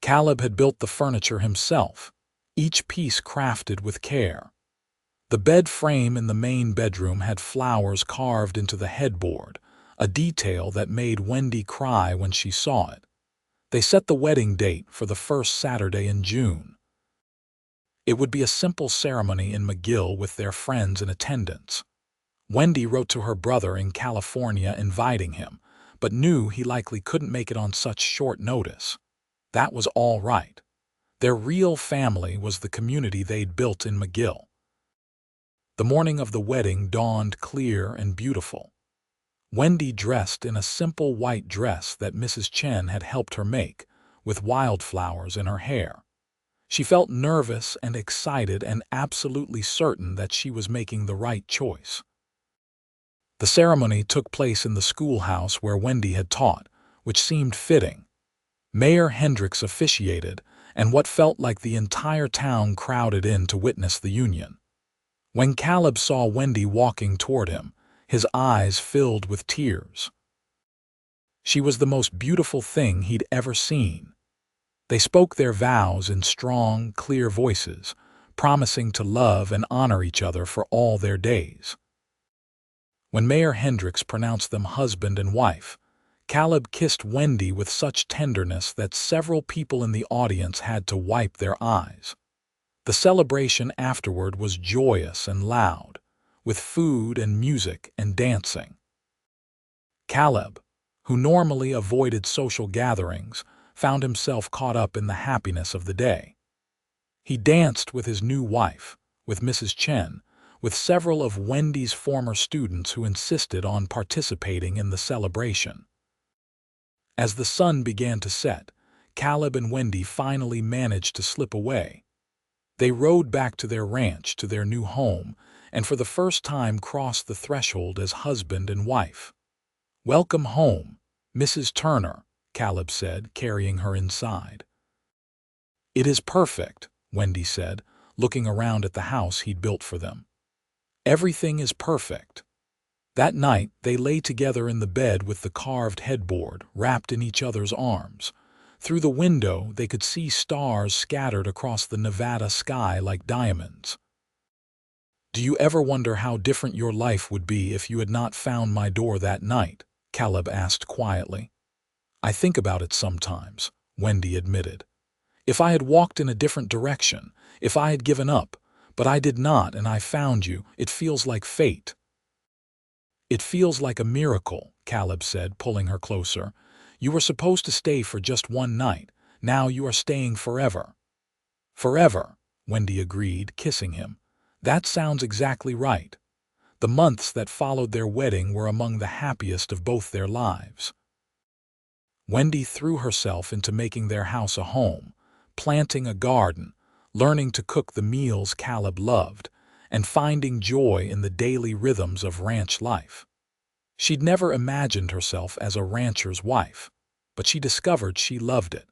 Caleb had built the furniture himself, each piece crafted with care. The bed frame in the main bedroom had flowers carved into the headboard, a detail that made Wendy cry when she saw it. They set the wedding date for the first Saturday in June. It would be a simple ceremony in McGill with their friends in attendance. Wendy wrote to her brother in California inviting him, but knew he likely couldn't make it on such short notice. That was all right. Their real family was the community they'd built in McGill. The morning of the wedding dawned clear and beautiful. Wendy dressed in a simple white dress that Mrs. Chen had helped her make, with wildflowers in her hair. She felt nervous and excited and absolutely certain that she was making the right choice. The ceremony took place in the schoolhouse where Wendy had taught, which seemed fitting. Mayor Hendricks officiated, and what felt like the entire town crowded in to witness the union. When Caleb saw Wendy walking toward him, his eyes filled with tears. She was the most beautiful thing he'd ever seen. They spoke their vows in strong, clear voices, promising to love and honor each other for all their days. When Mayor Hendricks pronounced them husband and wife, Caleb kissed Wendy with such tenderness that several people in the audience had to wipe their eyes. The celebration afterward was joyous and loud, with food and music and dancing. Caleb, who normally avoided social gatherings, found himself caught up in the happiness of the day. He danced with his new wife, with Mrs. Chen, with several of Wendy's former students who insisted on participating in the celebration. As the sun began to set, Caleb and Wendy finally managed to slip away. They rode back to their ranch, to their new home, and for the first time crossed the threshold as husband and wife. "Welcome home, Mrs. Turner," Caleb said, carrying her inside. "It is perfect," Wendy said, looking around at the house he'd built for them. "Everything is perfect." That night, they lay together in the bed with the carved headboard, wrapped in each other's arms. Through the window, they could see stars scattered across the Nevada sky like diamonds. "Do you ever wonder how different your life would be if you had not found my door that night?" Caleb asked quietly. "I think about it sometimes," Wendy admitted. "If I had walked in a different direction, if I had given up, but I did not and I found you, it feels like fate." "It feels like a miracle," Caleb said, pulling her closer. "You were supposed to stay for just one night. Now you are staying forever." "Forever," Wendy agreed, kissing him. "That sounds exactly right." The months that followed their wedding were among the happiest of both their lives. Wendy threw herself into making their house a home, planting a garden, learning to cook the meals Caleb loved, and finding joy in the daily rhythms of ranch life. She'd never imagined herself as a rancher's wife, but she discovered she loved it.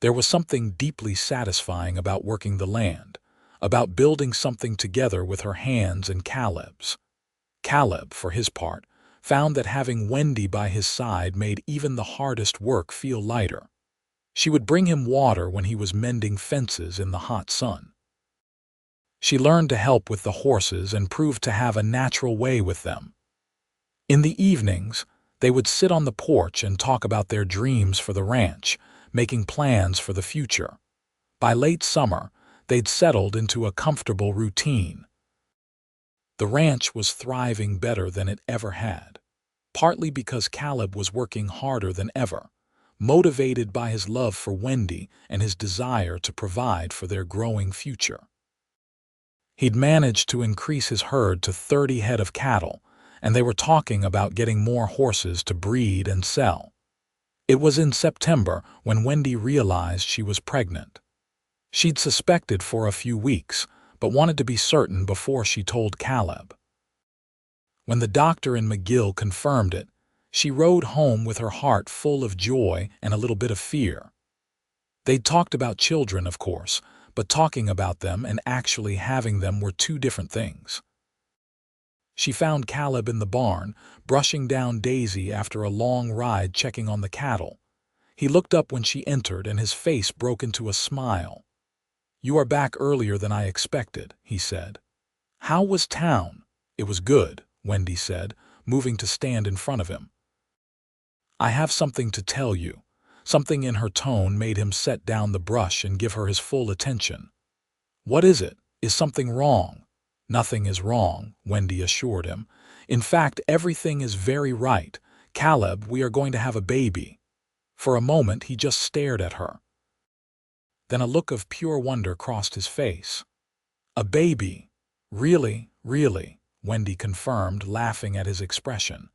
There was something deeply satisfying about working the land, about building something together with her hands and Caleb's. Caleb, for his part, found that having Wendy by his side made even the hardest work feel lighter. She would bring him water when he was mending fences in the hot sun. She learned to help with the horses and proved to have a natural way with them. In the evenings, they would sit on the porch and talk about their dreams for the ranch, making plans for the future. By late summer, they'd settled into a comfortable routine. The ranch was thriving better than it ever had, partly because Caleb was working harder than ever, motivated by his love for Wendy and his desire to provide for their growing future. He'd managed to increase his herd to 30 head of cattle, and they were talking about getting more horses to breed and sell. It was in September when Wendy realized she was pregnant. She'd suspected for a few weeks, but wanted to be certain before she told Caleb. When the doctor in McGill confirmed it, she rode home with her heart full of joy and a little bit of fear. They'd talked about children, of course, but talking about them and actually having them were two different things. She found Caleb in the barn, brushing down Daisy after a long ride checking on the cattle. He looked up when she entered and his face broke into a smile. "You are back earlier than I expected," he said. "How was town?" "It was good," Wendy said, moving to stand in front of him. "I have something to tell you." Something in her tone made him set down the brush and give her his full attention. "What is it? Is something wrong?" "Nothing is wrong," Wendy assured him. "In fact, everything is very right. Caleb, we are going to have a baby." For a moment, he just stared at her. Then a look of pure wonder crossed his face. "A baby? Really, really," Wendy confirmed, laughing at his expression.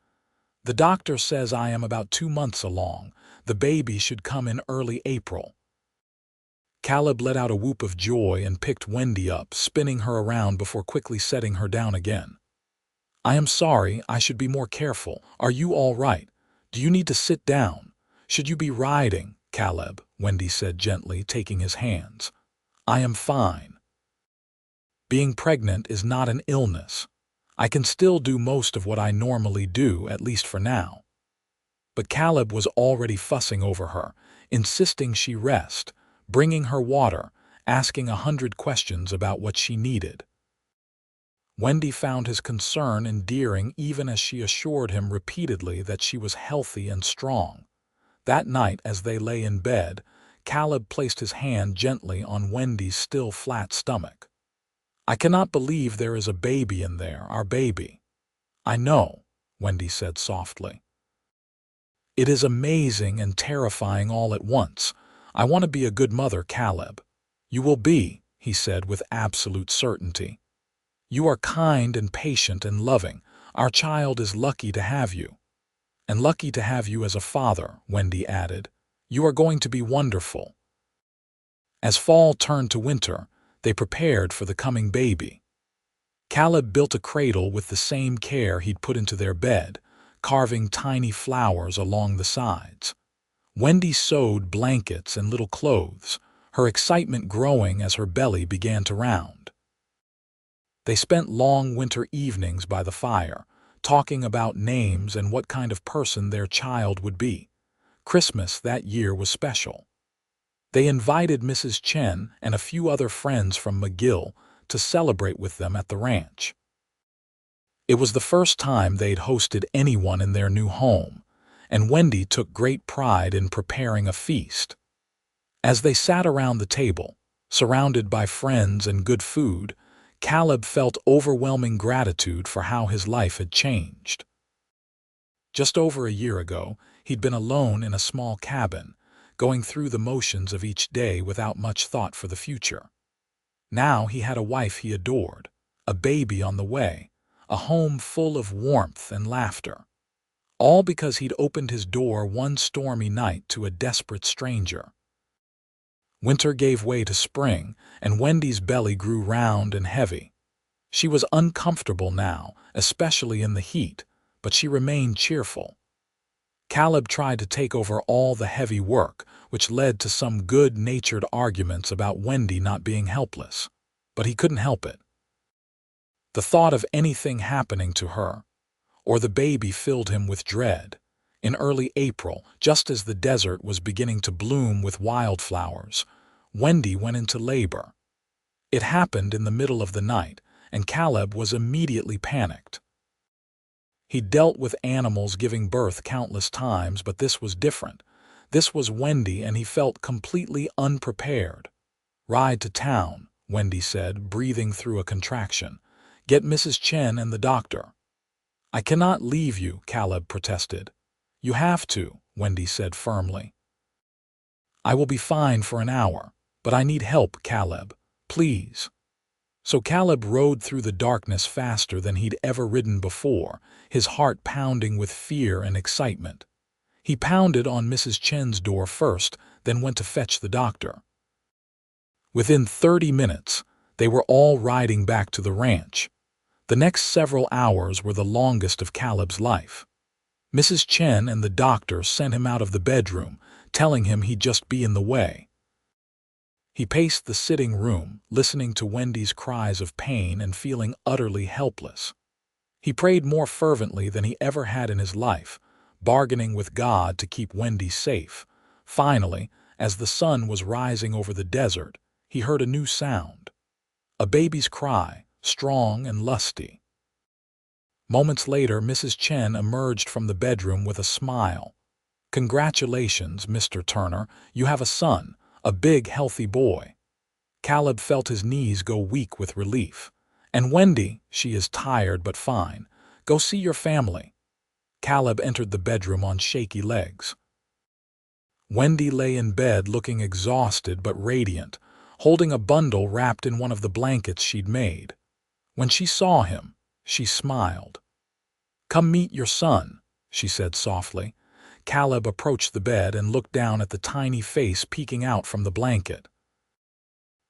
"The doctor says I am about 2 months along. The baby should come in early April." Caleb let out a whoop of joy and picked Wendy up, spinning her around before quickly setting her down again. "I am sorry, I should be more careful. Are you all right? Do you need to sit down? Should you be riding?" "Caleb," Wendy said gently, taking his hands. "I am fine. Being pregnant is not an illness. I can still do most of what I normally do, at least for now." But Caleb was already fussing over her, insisting she rest, bringing her water, asking 100 questions about what she needed. Wendy found his concern endearing even as she assured him repeatedly that she was healthy and strong. That night, as they lay in bed, Caleb placed his hand gently on Wendy's still flat stomach. "I cannot believe there is a baby in there, our baby." "I know," Wendy said softly. "It is amazing and terrifying all at once. I want to be a good mother, Caleb." "You will be," he said with absolute certainty. "You are kind and patient and loving. Our child is lucky to have you." "And lucky to have you as a father," Wendy added. "You are going to be wonderful." As fall turned to winter, they prepared for the coming baby. Caleb built a cradle with the same care he'd put into their bed, carving tiny flowers along the sides. Wendy sewed blankets and little clothes, her excitement growing as her belly began to round. They spent long winter evenings by the fire, talking about names and what kind of person their child would be. Christmas that year was special. They invited Mrs. Chen and a few other friends from McGill to celebrate with them at the ranch. It was the first time they'd hosted anyone in their new home, and Wendy took great pride in preparing a feast. As they sat around the table, surrounded by friends and good food, Caleb felt overwhelming gratitude for how his life had changed. Just over a year ago, he'd been alone in a small cabin, going through the motions of each day without much thought for the future. Now he had a wife he adored, a baby on the way, a home full of warmth and laughter. All because he'd opened his door one stormy night to a desperate stranger. Winter gave way to spring, and Wendy's belly grew round and heavy. She was uncomfortable now, especially in the heat, but she remained cheerful. Caleb tried to take over all the heavy work, which led to some good-natured arguments about Wendy not being helpless, but he couldn't help it. The thought of anything happening to her, or the baby filled him with dread. In early April, just as the desert was beginning to bloom with wildflowers, Wendy went into labor. It happened in the middle of the night, and Caleb was immediately panicked. He dealt with animals giving birth countless times, but this was different. This was Wendy, and he felt completely unprepared. "Ride to town," Wendy said, breathing through a contraction. "Get Mrs. Chen and the doctor." "I cannot leave you," Caleb protested. "You have to," Wendy said firmly. "I will be fine for an hour, but I need help, Caleb. Please." So Caleb rode through the darkness faster than he'd ever ridden before, his heart pounding with fear and excitement. He pounded on Mrs. Chen's door first, then went to fetch the doctor. Within 30 minutes, they were all riding back to the ranch. The next several hours were the longest of Caleb's life. Mrs. Chen and the doctor sent him out of the bedroom, telling him he'd just be in the way. He paced the sitting room, listening to Wendy's cries of pain and feeling utterly helpless. He prayed more fervently than he ever had in his life, bargaining with God to keep Wendy safe. Finally, as the sun was rising over the desert, he heard a new sound. A baby's cry, strong and lusty. Moments later, Mrs. Chen emerged from the bedroom with a smile. "Congratulations, Mr. Turner, you have a son, a big, healthy boy." Caleb felt his knees go weak with relief. "And Wendy, she is tired but fine. Go see your family." Caleb entered the bedroom on shaky legs. Wendy lay in bed looking exhausted but radiant, holding a bundle wrapped in one of the blankets she'd made. When she saw him, she smiled. "Come meet your son," she said softly. Caleb approached the bed and looked down at the tiny face peeking out from the blanket.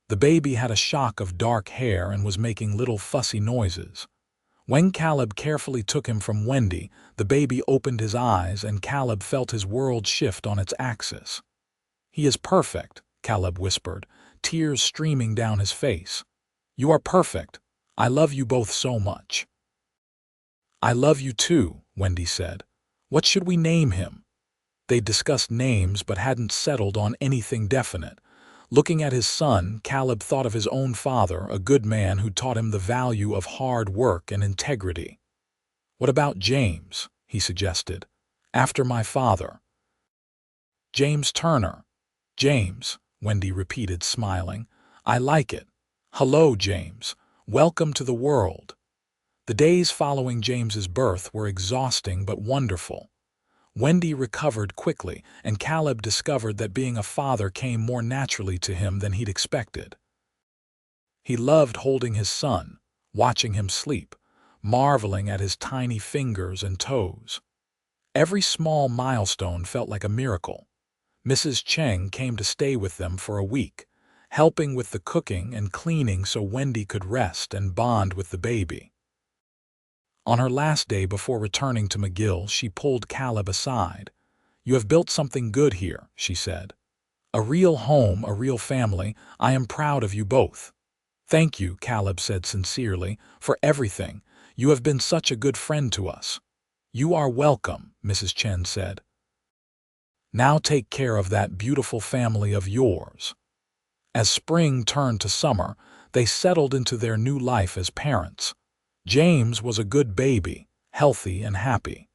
The baby had a shock of dark hair and was making little fussy noises. When Caleb carefully took him from Wendy, the baby opened his eyes and Caleb felt his world shift on its axis. "He is perfect," Caleb whispered, tears streaming down his face. "You are perfect. I love you both so much." "I love you too," Wendy said. "What should we name him?" They discussed names but hadn't settled on anything definite. Looking at his son, Caleb thought of his own father, a good man who taught him the value of hard work and integrity. "What about James?" he suggested. "After my father." "James Turner." "James," Wendy repeated, smiling. "I like it. Hello, James. Welcome to the world." The days following James's birth were exhausting but wonderful. Wendy recovered quickly, and Caleb discovered that being a father came more naturally to him than he'd expected. He loved holding his son, watching him sleep, marveling at his tiny fingers and toes. Every small milestone felt like a miracle. Mrs. Cheng came to stay with them for a week, helping with the cooking and cleaning so Wendy could rest and bond with the baby. On her last day before returning to McGill, she pulled Caleb aside. "You have built something good here," she said. "A real home, a real family. I am proud of you both." "Thank you," Caleb said sincerely, "for everything. You have been such a good friend to us." "You are welcome," Mrs. Chen said. "Now take care of that beautiful family of yours." As spring turned to summer, they settled into their new life as parents. James was a good baby, healthy and happy.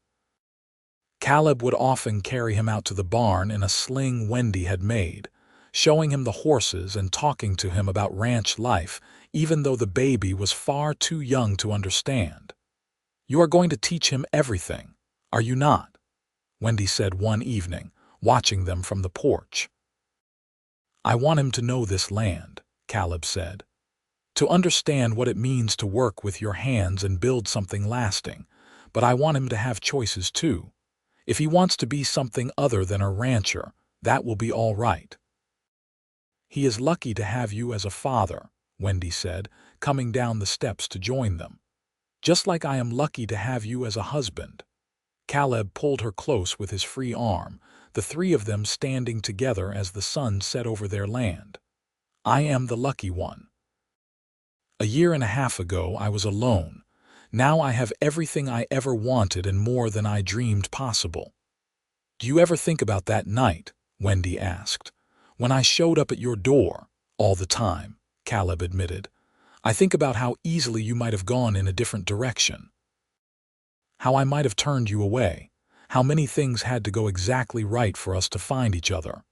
Caleb would often carry him out to the barn in a sling Wendy had made, showing him the horses and talking to him about ranch life, even though the baby was far too young to understand. "You are going to teach him everything, are you not?" Wendy said one evening, watching them from the porch. "I want him to know this land," Caleb said. "To understand what it means to work with your hands and build something lasting, but I want him to have choices too. If he wants to be something other than a rancher, that will be all right." "He is lucky to have you as a father," Wendy said, coming down the steps to join them. "Just like I am lucky to have you as a husband." Caleb pulled her close with his free arm, the three of them standing together as the sun set over their land. "I am the lucky one. A year and a half ago, I was alone. Now I have everything I ever wanted and more than I dreamed possible." "Do you ever think about that night?" Wendy asked. "When I showed up at your door?" "All the time," Caleb admitted. "I think about how easily you might have gone in a different direction. How I might have turned you away. How many things had to go exactly right for us to find each other."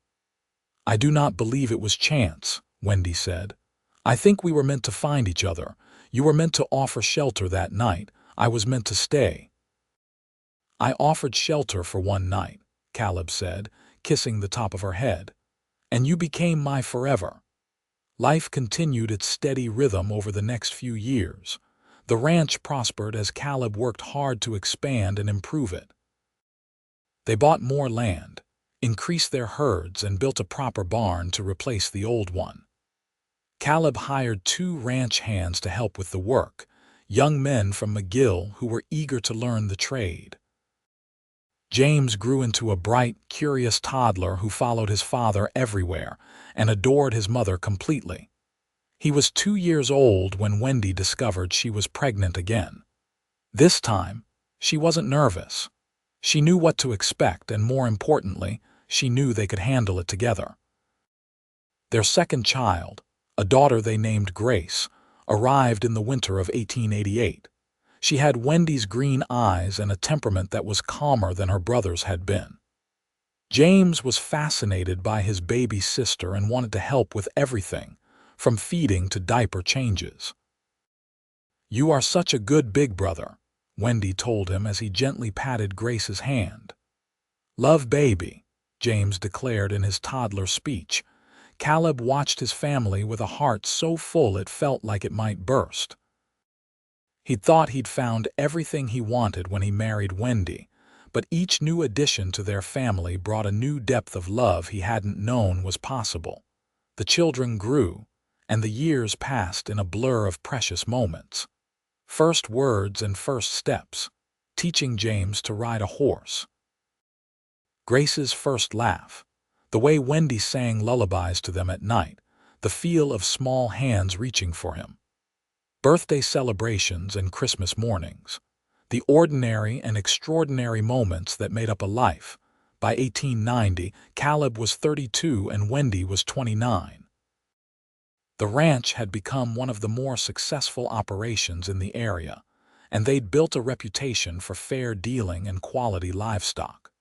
"I do not believe it was chance," Wendy said. "I think we were meant to find each other. You were meant to offer shelter that night. I was meant to stay." "I offered shelter for one night," Caleb said, kissing the top of her head. "And you became my forever." Life continued its steady rhythm over the next few years. The ranch prospered as Caleb worked hard to expand and improve it. They bought more land, increased their herds, and built a proper barn to replace the old one. Caleb hired 2 ranch hands to help with the work, young men from McGill who were eager to learn the trade. James grew into a bright, curious toddler who followed his father everywhere and adored his mother completely. He was 2 years old when Wendy discovered she was pregnant again. This time, she wasn't nervous. She knew what to expect, and more importantly, she knew they could handle it together. Their second child, a daughter they named Grace, arrived in the winter of 1888. She had Wendy's green eyes and a temperament that was calmer than her brother's had been. James was fascinated by his baby sister and wanted to help with everything, from feeding to diaper changes. "You are such a good big brother," Wendy told him as he gently patted Grace's hand. "Love, baby," James declared in his toddler speech. Caleb watched his family with a heart so full it felt like it might burst. He'd thought he'd found everything he wanted when he married Wendy, but each new addition to their family brought a new depth of love he hadn't known was possible. The children grew, and the years passed in a blur of precious moments. First words and first steps, teaching James to ride a horse. Grace's first laugh, the way Wendy sang lullabies to them at night, the feel of small hands reaching for him. Birthday celebrations and Christmas mornings, the ordinary and extraordinary moments that made up a life. By 1890, Caleb was 32 and Wendy was 29. The ranch had become one of the more successful operations in the area, and they'd built a reputation for fair dealing and quality livestock.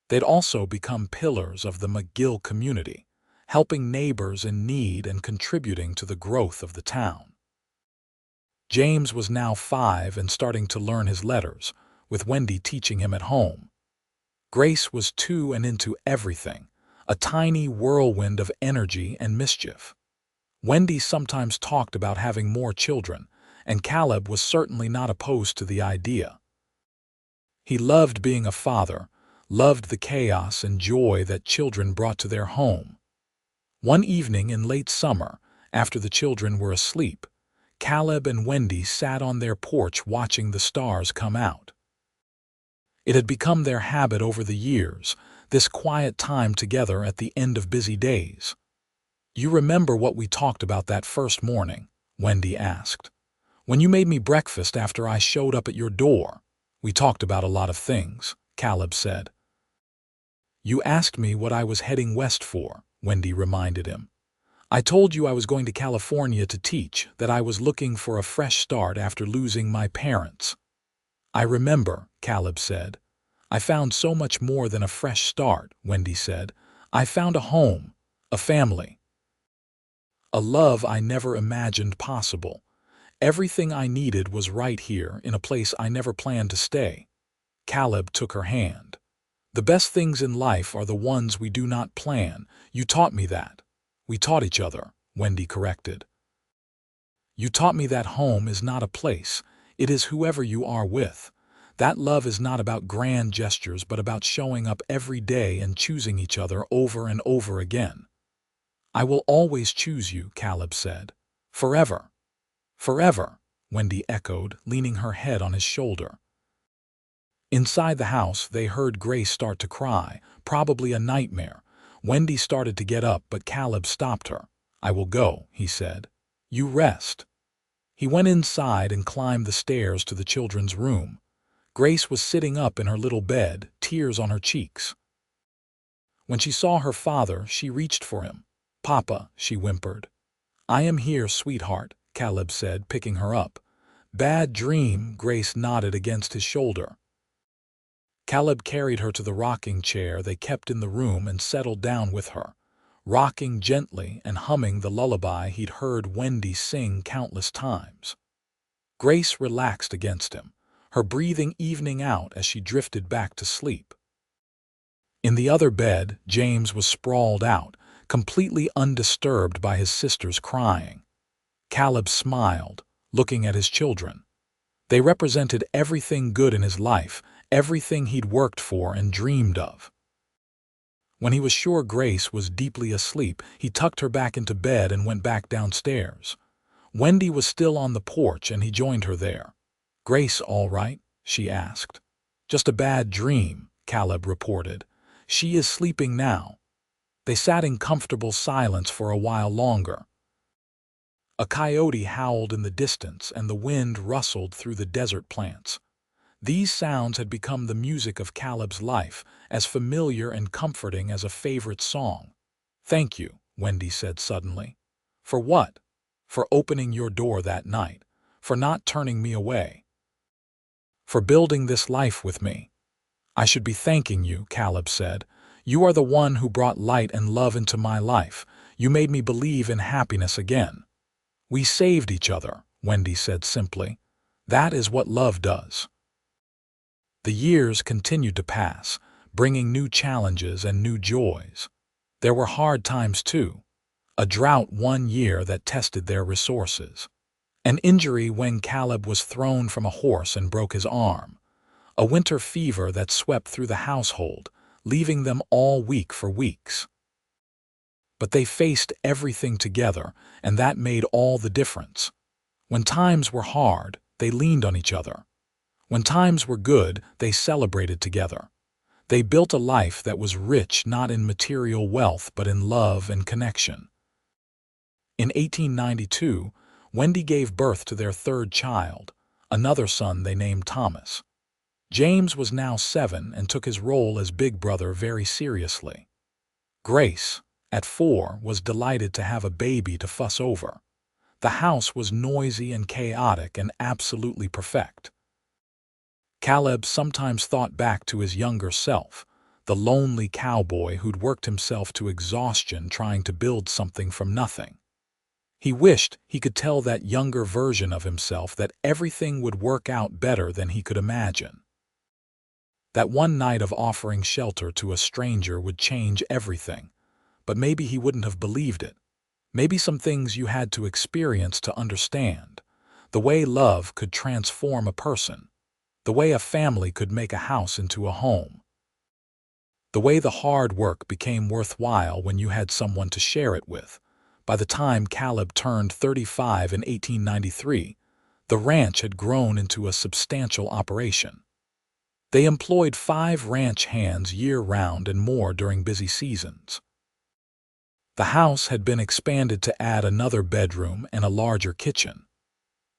They'd also become pillars of the McGill community, helping neighbors in need and contributing to the growth of the town. James was now 5 and starting to learn his letters, with Wendy teaching him at home. Grace was 2 and into everything, a tiny whirlwind of energy and mischief. Wendy sometimes talked about having more children, and Caleb was certainly not opposed to the idea. He loved being a father, loved the chaos and joy that children brought to their home. One evening in late summer, after the children were asleep, Caleb and Wendy sat on their porch watching the stars come out. It had become their habit over the years, this quiet time together at the end of busy days. "You remember what we talked about that first morning?" Wendy asked. "When you made me breakfast after I showed up at your door?" "We talked about a lot of things," Caleb said. "You asked me what I was heading west for," Wendy reminded him. "I told you I was going to California to teach, that I was looking for a fresh start after losing my parents." "I remember," Caleb said. "I found so much more than a fresh start," Wendy said. "I found a home, a family. A love I never imagined possible. Everything I needed was right here in a place I never planned to stay." Caleb took her hand. "The best things in life are the ones we do not plan. You taught me that." "We taught each other," Wendy corrected. "You taught me that home is not a place, it is whoever you are with. That love is not about grand gestures but about showing up every day and choosing each other over and over again." "I will always choose you," Caleb said. "Forever." "Forever," Wendy echoed, leaning her head on his shoulder. Inside the house, they heard Grace start to cry, probably a nightmare. Wendy started to get up, but Caleb stopped her. "I will go," he said. "You rest." He went inside and climbed the stairs to the children's room. Grace was sitting up in her little bed, tears on her cheeks. When she saw her father, she reached for him. "Papa," she whimpered. "I am here, sweetheart," Caleb said, picking her up. "Bad dream," Grace nodded against his shoulder. Caleb carried her to the rocking chair they kept in the room and settled down with her, rocking gently and humming the lullaby he'd heard Wendy sing countless times. Grace relaxed against him, her breathing evening out as she drifted back to sleep. In the other bed, James was sprawled out, completely undisturbed by his sister's crying. Caleb smiled, looking at his children. They represented everything good in his life, everything he'd worked for and dreamed of. When he was sure Grace was deeply asleep, he tucked her back into bed and went back downstairs. Wendy was still on the porch and he joined her there. "Grace all right?" she asked. "Just a bad dream," Caleb reported. "She is sleeping now." They sat in comfortable silence for a while longer. A coyote howled in the distance and the wind rustled through the desert plants. These sounds had become the music of Caleb's life, as familiar and comforting as a favorite song. "Thank you," Wendy said suddenly. "For what?" "For opening your door that night, for not turning me away, for building this life with me." "I should be thanking you," Caleb said. "You are the one who brought light and love into my life. You made me believe in happiness again." "We saved each other," Wendy said simply. "That is what love does." The years continued to pass, bringing new challenges and new joys. There were hard times too. A drought one year that tested their resources. An injury when Caleb was thrown from a horse and broke his arm. A winter fever that swept through the household, leaving them all weak for weeks. But they faced everything together, and that made all the difference. When times were hard, they leaned on each other. When times were good, they celebrated together. They built a life that was rich not in material wealth but in love and connection. In 1892, Wendy gave birth to their third child, another son they named Thomas. James was now 7 and took his role as big brother very seriously. Grace, at 4, was delighted to have a baby to fuss over. The house was noisy and chaotic and absolutely perfect. Caleb sometimes thought back to his younger self, the lonely cowboy who'd worked himself to exhaustion trying to build something from nothing. He wished he could tell that younger version of himself that everything would work out better than he could imagine. That one night of offering shelter to a stranger would change everything, but maybe he wouldn't have believed it. Maybe some things you had to experience to understand. The way love could transform a person. The way a family could make a house into a home. The way the hard work became worthwhile when you had someone to share it with. By the time Caleb turned 35 in 1893, the ranch had grown into a substantial operation. They employed 5 ranch hands year-round and more during busy seasons. The house had been expanded to add another bedroom and a larger kitchen.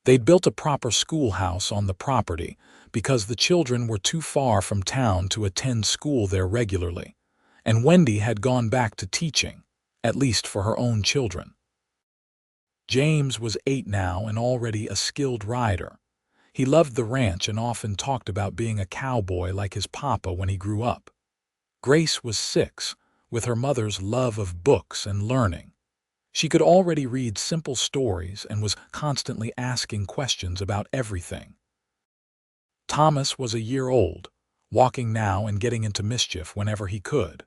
They'd built a proper schoolhouse on the property because the children were too far from town to attend school there regularly, and Wendy had gone back to teaching, at least for her own children. James was 8 now and already a skilled rider. He loved the ranch and often talked about being a cowboy like his papa when he grew up. Grace was 6, with her mother's love of books and learning. She could already read simple stories and was constantly asking questions about everything. Thomas was a year old, walking now and getting into mischief whenever he could.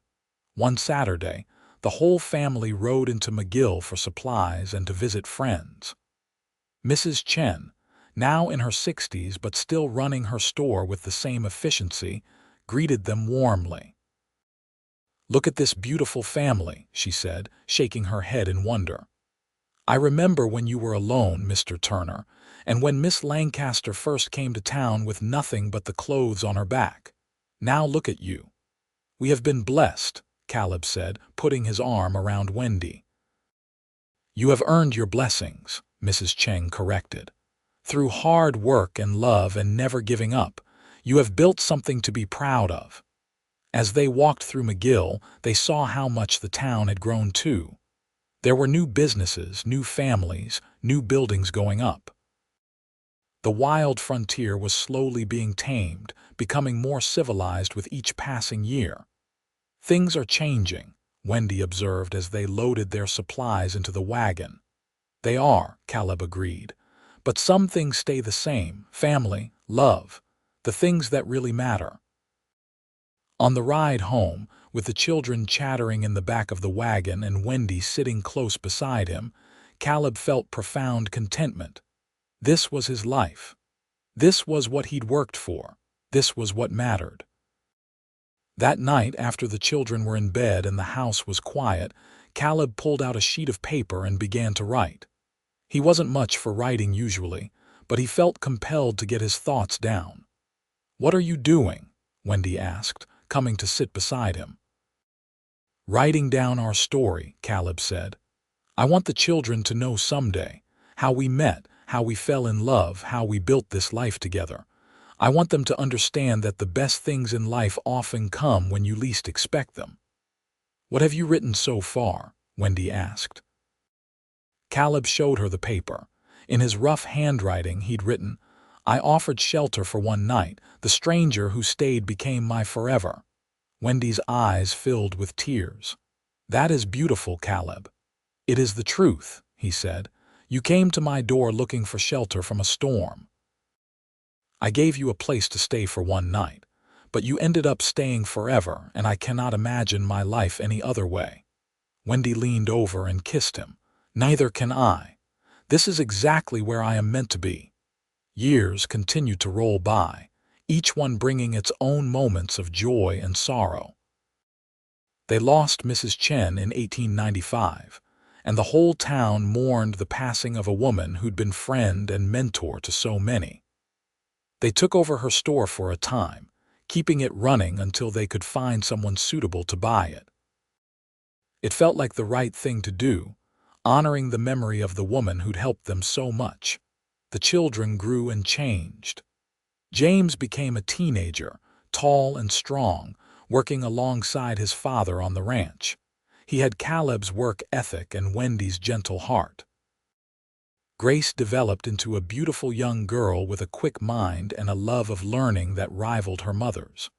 One Saturday, the whole family rode into McGill for supplies and to visit friends. Mrs. Chen, now in her 60s but still running her store with the same efficiency, greeted them warmly. "Look at this beautiful family," she said, shaking her head in wonder. "I remember when you were alone, Mr. Turner, and when Miss Lancaster first came to town with nothing but the clothes on her back. Now look at you." "We have been blessed," Caleb said, putting his arm around Wendy. "You have earned your blessings," Mrs. Cheng corrected. Through hard work and love and never giving up, you have built something to be proud of." As they walked through McGill, they saw how much the town had grown too. There were new businesses, new families, new buildings going up. The wild frontier was slowly being tamed, becoming more civilized with each passing year. "Things are changing," Wendy observed as they loaded their supplies into the wagon. "They are," Caleb agreed. "But some things stay the same: family, love, the things that really matter." On the ride home, with the children chattering in the back of the wagon and Wendy sitting close beside him, Caleb felt profound contentment. This was his life. This was what he'd worked for. This was what mattered. That night, after the children were in bed and the house was quiet, Caleb pulled out a sheet of paper and began to write. He wasn't much for writing usually, but he felt compelled to get his thoughts down. "What are you doing?" Wendy asked, coming to sit beside him. "Writing down our story," Caleb said. "I want the children to know someday how we met, how we fell in love, how we built this life together. I want them to understand that the best things in life often come when you least expect them." "What have you written so far?" Wendy asked. Caleb showed her the paper. In his rough handwriting he'd written, "I offered shelter for one night. The stranger who stayed became my forever." Wendy's eyes filled with tears. "That is beautiful, Caleb." "It is the truth," he said. "You came to my door looking for shelter from a storm. I gave you a place to stay for one night, but you ended up staying forever, and I cannot imagine my life any other way." Wendy leaned over and kissed him. "Neither can I. This is exactly where I am meant to be." Years continued to roll by, each one bringing its own moments of joy and sorrow. They lost Mrs. Chen in 1895, and the whole town mourned the passing of a woman who'd been friend and mentor to so many. They took over her store for a time, keeping it running until they could find someone suitable to buy it. It felt like the right thing to do, honoring the memory of the woman who'd helped them so much. The children grew and changed. James became a teenager, tall and strong, working alongside his father on the ranch. He had Caleb's work ethic and Wendy's gentle heart. Grace developed into a beautiful young girl with a quick mind and a love of learning that rivaled her mother's.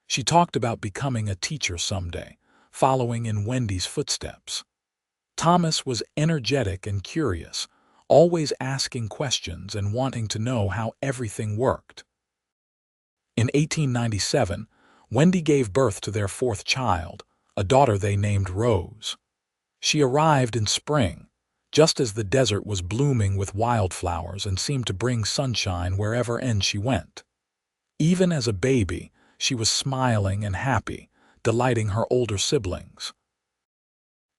She talked about becoming a teacher someday, following in Wendy's footsteps. Thomas was energetic and curious, always asking questions and wanting to know how everything worked. In 1897, Wendy gave birth to their fourth child, a daughter they named Rose. She arrived in spring, just as the desert was blooming with wildflowers and seemed to bring sunshine wherever she went. Even as a baby, she was smiling and happy, delighting her older siblings.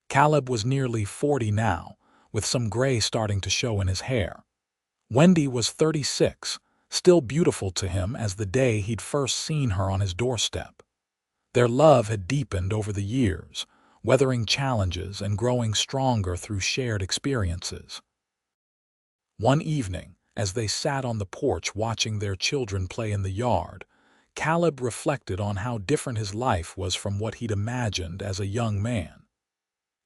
Caleb was nearly 40 now, with some gray starting to show in his hair. Wendy was 36, still beautiful to him as the day he'd first seen her on his doorstep. Their love had deepened over the years, weathering challenges and growing stronger through shared experiences. One evening, as they sat on the porch watching their children play in the yard, Caleb reflected on how different his life was from what he'd imagined as a young man.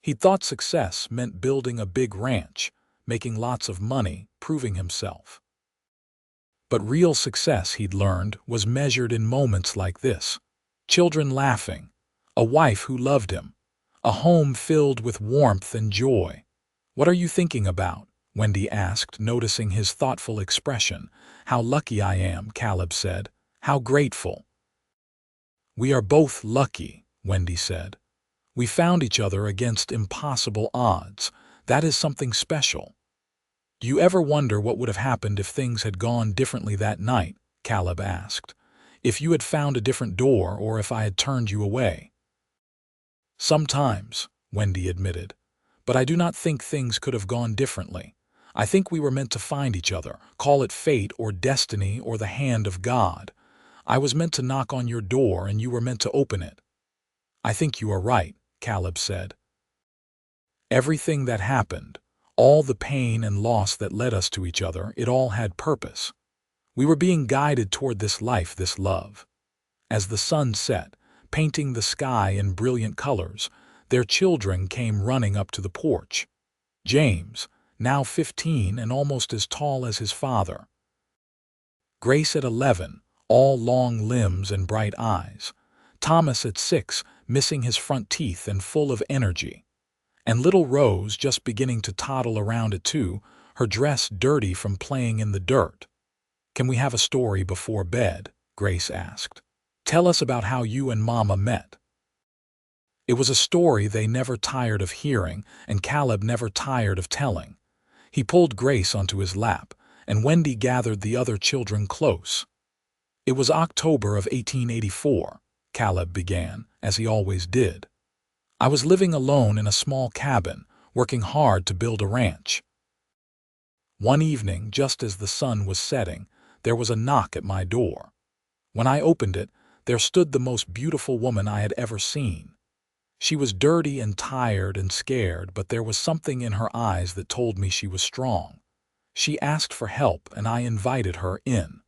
He thought success meant building a big ranch, making lots of money, proving himself. But real success, he'd learned, was measured in moments like this: children laughing, a wife who loved him, a home filled with warmth and joy. "What are you thinking about?" Wendy asked, noticing his thoughtful expression. "How lucky I am," Caleb said. "How grateful." "We are both lucky," Wendy said. "We found each other against impossible odds. That is something special." "Do you ever wonder what would have happened if things had gone differently that night?" Caleb asked. "If you had found a different door or if I had turned you away?" "Sometimes," Wendy admitted. "But I do not think things could have gone differently. I think we were meant to find each other, call it fate or destiny or the hand of God. I was meant to knock on your door and you were meant to open it." "I think you are right," Caleb said. "Everything that happened, All the pain and loss that led us to each other, it all had purpose. We were being guided toward this life, this love. As the sun set, painting the sky in brilliant colors, their children came running up to the porch. James, now 15 and almost as tall as his father. Grace at 11, all long limbs and bright eyes. Thomas at 6, missing his front teeth and full of energy. And little Rose just beginning to toddle around at 2, her dress dirty from playing in the dirt. "Can we have a story before bed?" Grace asked. "Tell us about how you and Mama met." It was a story they never tired of hearing, and Caleb never tired of telling. He pulled Grace onto his lap, and Wendy gathered the other children close. "It was October of 1884, Caleb began, as he always did. "I was living alone in a small cabin, working hard to build a ranch. One evening, just as the sun was setting, there was a knock at my door. When I opened it, there stood the most beautiful woman I had ever seen. She was dirty and tired and scared, but there was something in her eyes that told me she was strong. She asked for help, and I invited her in."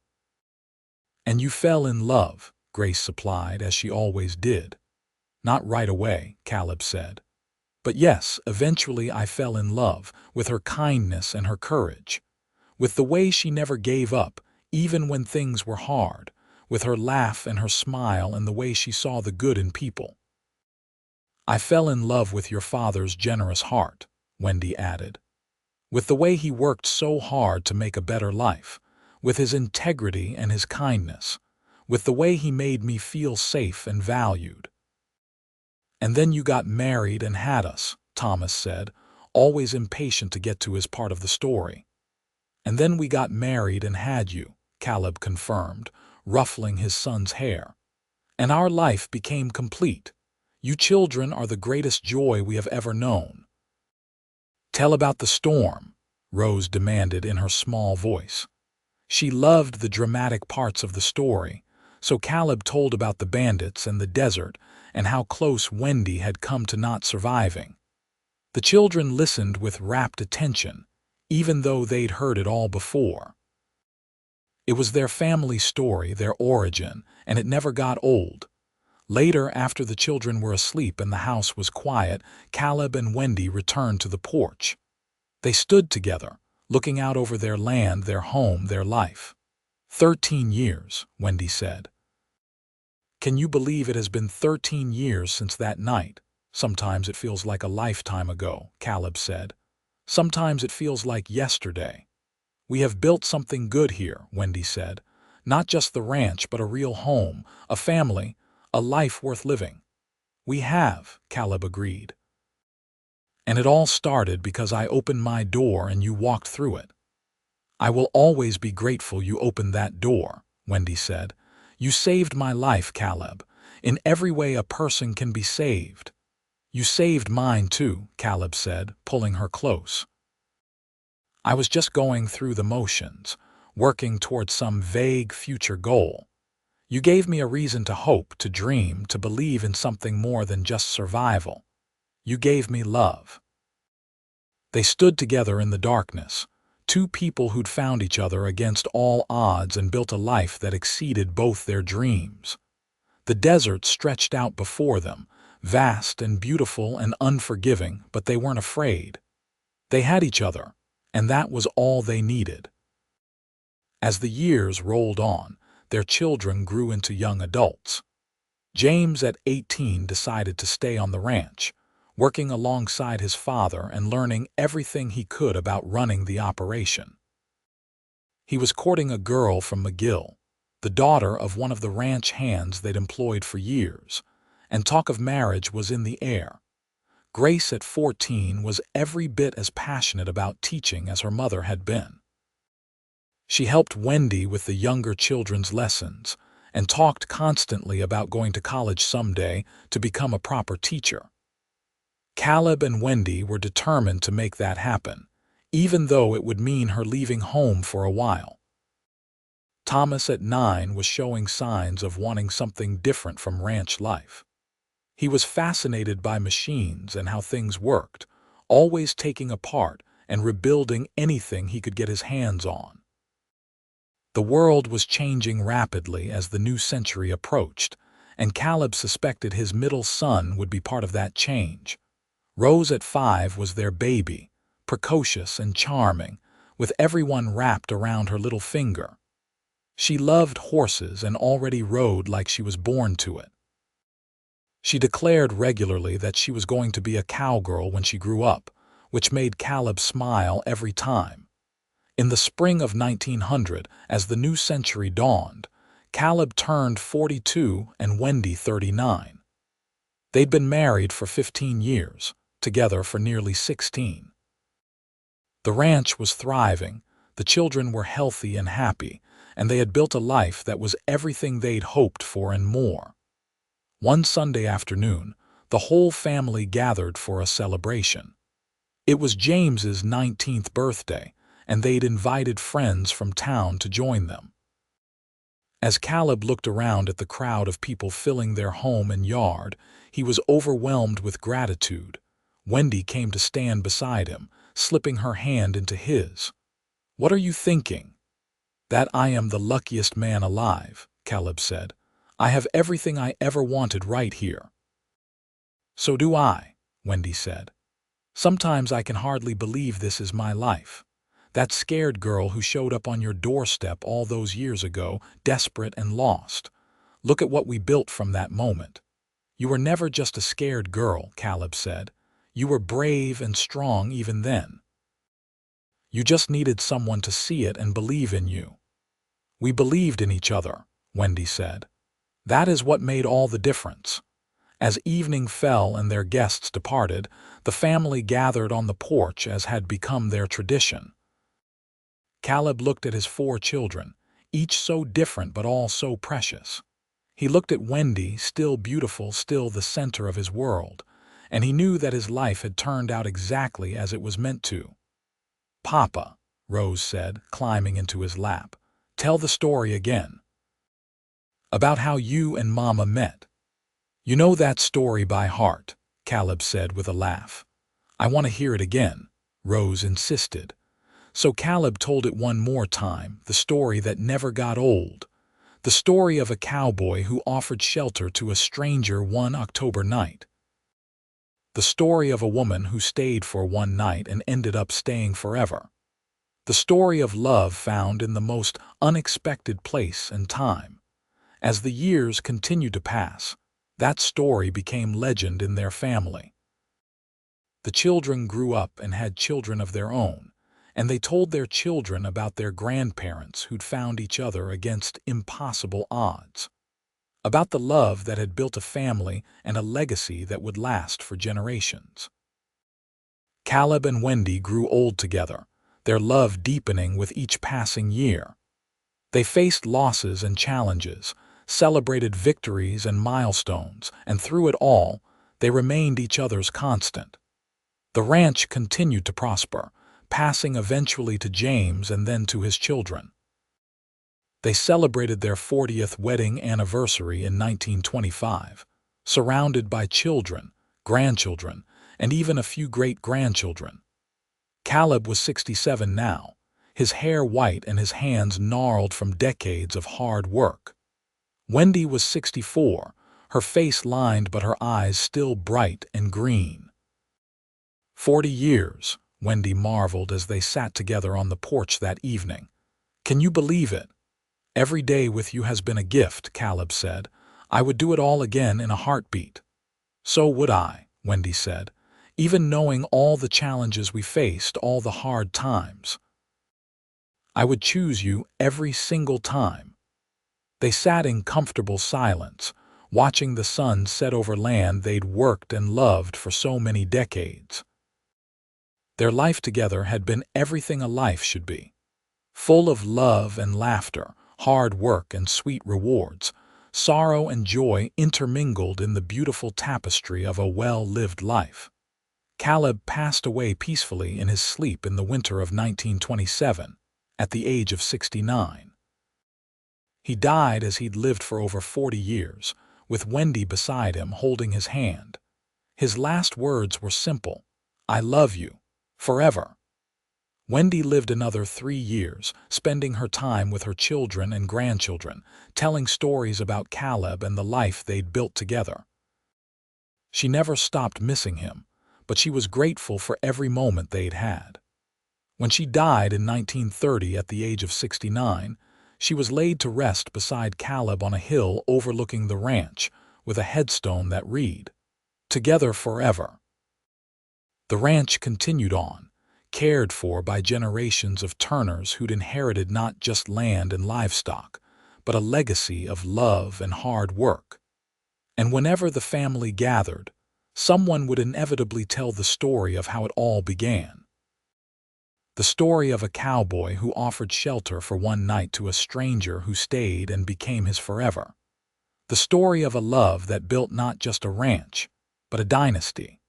"And you fell in love," Grace supplied, as she always did. "Not right away," Caleb said. "But yes, eventually I fell in love with her kindness and her courage, with the way she never gave up, even when things were hard, with her laugh and her smile and the way she saw the good in people." "I fell in love with your father's generous heart," Wendy added. "With the way he worked so hard to make a better life, with his integrity and his kindness, with the way he made me feel safe and valued." "And then you got married and had us," Thomas said, always impatient to get to his part of the story. "And then we got married and had you," Caleb confirmed, ruffling his son's hair. "And our life became complete. You children are the greatest joy we have ever known." "Tell about the storm," Rose demanded in her small voice. She loved the dramatic parts of the story, so Caleb told about the bandits and the desert and how close Wendy had come to not surviving. The children listened with rapt attention, even though they'd heard it all before. It was their family story, their origin, and it never got old. Later, after the children were asleep and the house was quiet, Caleb and Wendy returned to the porch. They stood together, looking out over their land, their home, their life. 13 years, Wendy said. "Can you believe it has been 13 years since that night? Sometimes it feels like a lifetime ago," Caleb said. "Sometimes it feels like yesterday." "We have built something good here," Wendy said. "Not just the ranch, but a real home, a family, a life worth living." "We have," Caleb agreed. "And it all started because I opened my door and you walked through it." "I will always be grateful you opened that door," Wendy said. "You saved my life, Caleb. In every way a person can be saved." "You saved mine too," Caleb said, pulling her close. "I was just going through the motions, working toward some vague future goal. You gave me a reason to hope, to dream, to believe in something more than just survival. You gave me love." They stood together in the darkness, two people who'd found each other against all odds and built a life that exceeded both their dreams. The desert stretched out before them, vast and beautiful and unforgiving, but they weren't afraid. They had each other, and that was all they needed. As the years rolled on, their children grew into young adults. James, at 18, decided to stay on the ranch, working alongside his father and learning everything he could about running the operation. He was courting a girl from McGill, the daughter of one of the ranch hands they'd employed for years, and talk of marriage was in the air. Grace, at 14, was every bit as passionate about teaching as her mother had been. She helped Wendy with the younger children's lessons and talked constantly about going to college someday to become a proper teacher. Caleb and Wendy were determined to make that happen, even though it would mean her leaving home for a while. Thomas, at 9, was showing signs of wanting something different from ranch life. He was fascinated by machines and how things worked, always taking apart and rebuilding anything he could get his hands on. The world was changing rapidly as the new century approached, and Caleb suspected his middle son would be part of that change. Rose at 5 was their baby, precocious and charming, with everyone wrapped around her little finger. She loved horses and already rode like she was born to it. She declared regularly that she was going to be a cowgirl when she grew up, which made Caleb smile every time. In the spring of 1900, as the new century dawned, Caleb turned 42 and Wendy 39. They'd been married for 15 years, together for nearly 16. The ranch was thriving, the children were healthy and happy, and they had built a life that was everything they'd hoped for and more. One Sunday afternoon, the whole family gathered for a celebration. It was James's 19th birthday, and they'd invited friends from town to join them. As Caleb looked around at the crowd of people filling their home and yard, he was overwhelmed with gratitude. Wendy came to stand beside him, slipping her hand into his. "What are you thinking?" "That I am the luckiest man alive," Caleb said. "I have everything I ever wanted right here." "So do I," Wendy said. "Sometimes I can hardly believe this is my life. That scared girl who showed up on your doorstep all those years ago, desperate and lost. Look at what we built from that moment." "You were never just a scared girl," Caleb said. "You were brave and strong even then. You just needed someone to see it and believe in you." "We believed in each other," Wendy said. "That is what made all the difference." As evening fell and their guests departed, the family gathered on the porch as had become their tradition. Caleb looked at his 4 children, each so different but all so precious. He looked at Wendy, still beautiful, still the center of his world, and he knew that his life had turned out exactly as it was meant to. "Papa," Rose said, climbing into his lap, "tell the story again. About how you and Mama met." "You know that story by heart," Caleb said with a laugh. "I want to hear it again," Rose insisted. So Caleb told it one more time, the story that never got old. The story of a cowboy who offered shelter to a stranger one October night. The story of a woman who stayed for one night and ended up staying forever. The story of love found in the most unexpected place and time. As the years continued to pass, that story became legend in their family. The children grew up and had children of their own, and they told their children about their grandparents who'd found each other against impossible odds. About the love that had built a family and a legacy that would last for generations. Caleb and Wendy grew old together, their love deepening with each passing year. They faced losses and challenges, celebrated victories and milestones, and through it all, they remained each other's constant. The ranch continued to prosper, passing eventually to James and then to his children. They celebrated their 40th wedding anniversary in 1925, surrounded by children, grandchildren, and even a few great-grandchildren. Caleb was 67 now, his hair white and his hands gnarled from decades of hard work. Wendy was 64, her face lined but her eyes still bright and green. 40 years, Wendy marveled as they sat together on the porch that evening. "Can you believe it? Every day with you has been a gift," Caleb said. "I would do it all again in a heartbeat." "So would I," Wendy said, "even knowing all the challenges we faced, all the hard times. I would choose you every single time." They sat in comfortable silence, watching the sun set over land they'd worked and loved for so many decades. Their life together had been everything a life should be. Full of love and laughter, hard work and sweet rewards, sorrow and joy intermingled in the beautiful tapestry of a well-lived life. Caleb passed away peacefully in his sleep in the winter of 1927, at the age of 69. He died as he'd lived for over 40 years, with Wendy beside him holding his hand. His last words were simple: "I love you, forever." Wendy lived another 3 years, spending her time with her children and grandchildren, telling stories about Caleb and the life they'd built together. She never stopped missing him, but she was grateful for every moment they'd had. When she died in 1930 at the age of 69, she was laid to rest beside Caleb on a hill overlooking the ranch, with a headstone that read, "Together forever." The ranch continued on, cared for by generations of Turners who'd inherited not just land and livestock, but a legacy of love and hard work. And whenever the family gathered, someone would inevitably tell the story of how it all began. The story of a cowboy who offered shelter for one night to a stranger who stayed and became his forever. The story of a love that built not just a ranch, but a dynasty.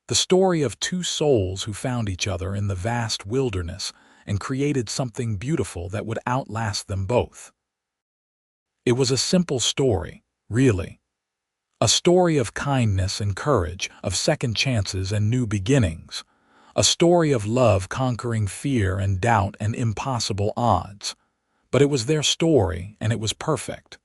The story of two souls who found each other in the vast wilderness and created something beautiful that would outlast them both. It was a simple story, really. A story of kindness and courage, of second chances and new beginnings. A story of love conquering fear and doubt and impossible odds. But it was their story, and it was perfect.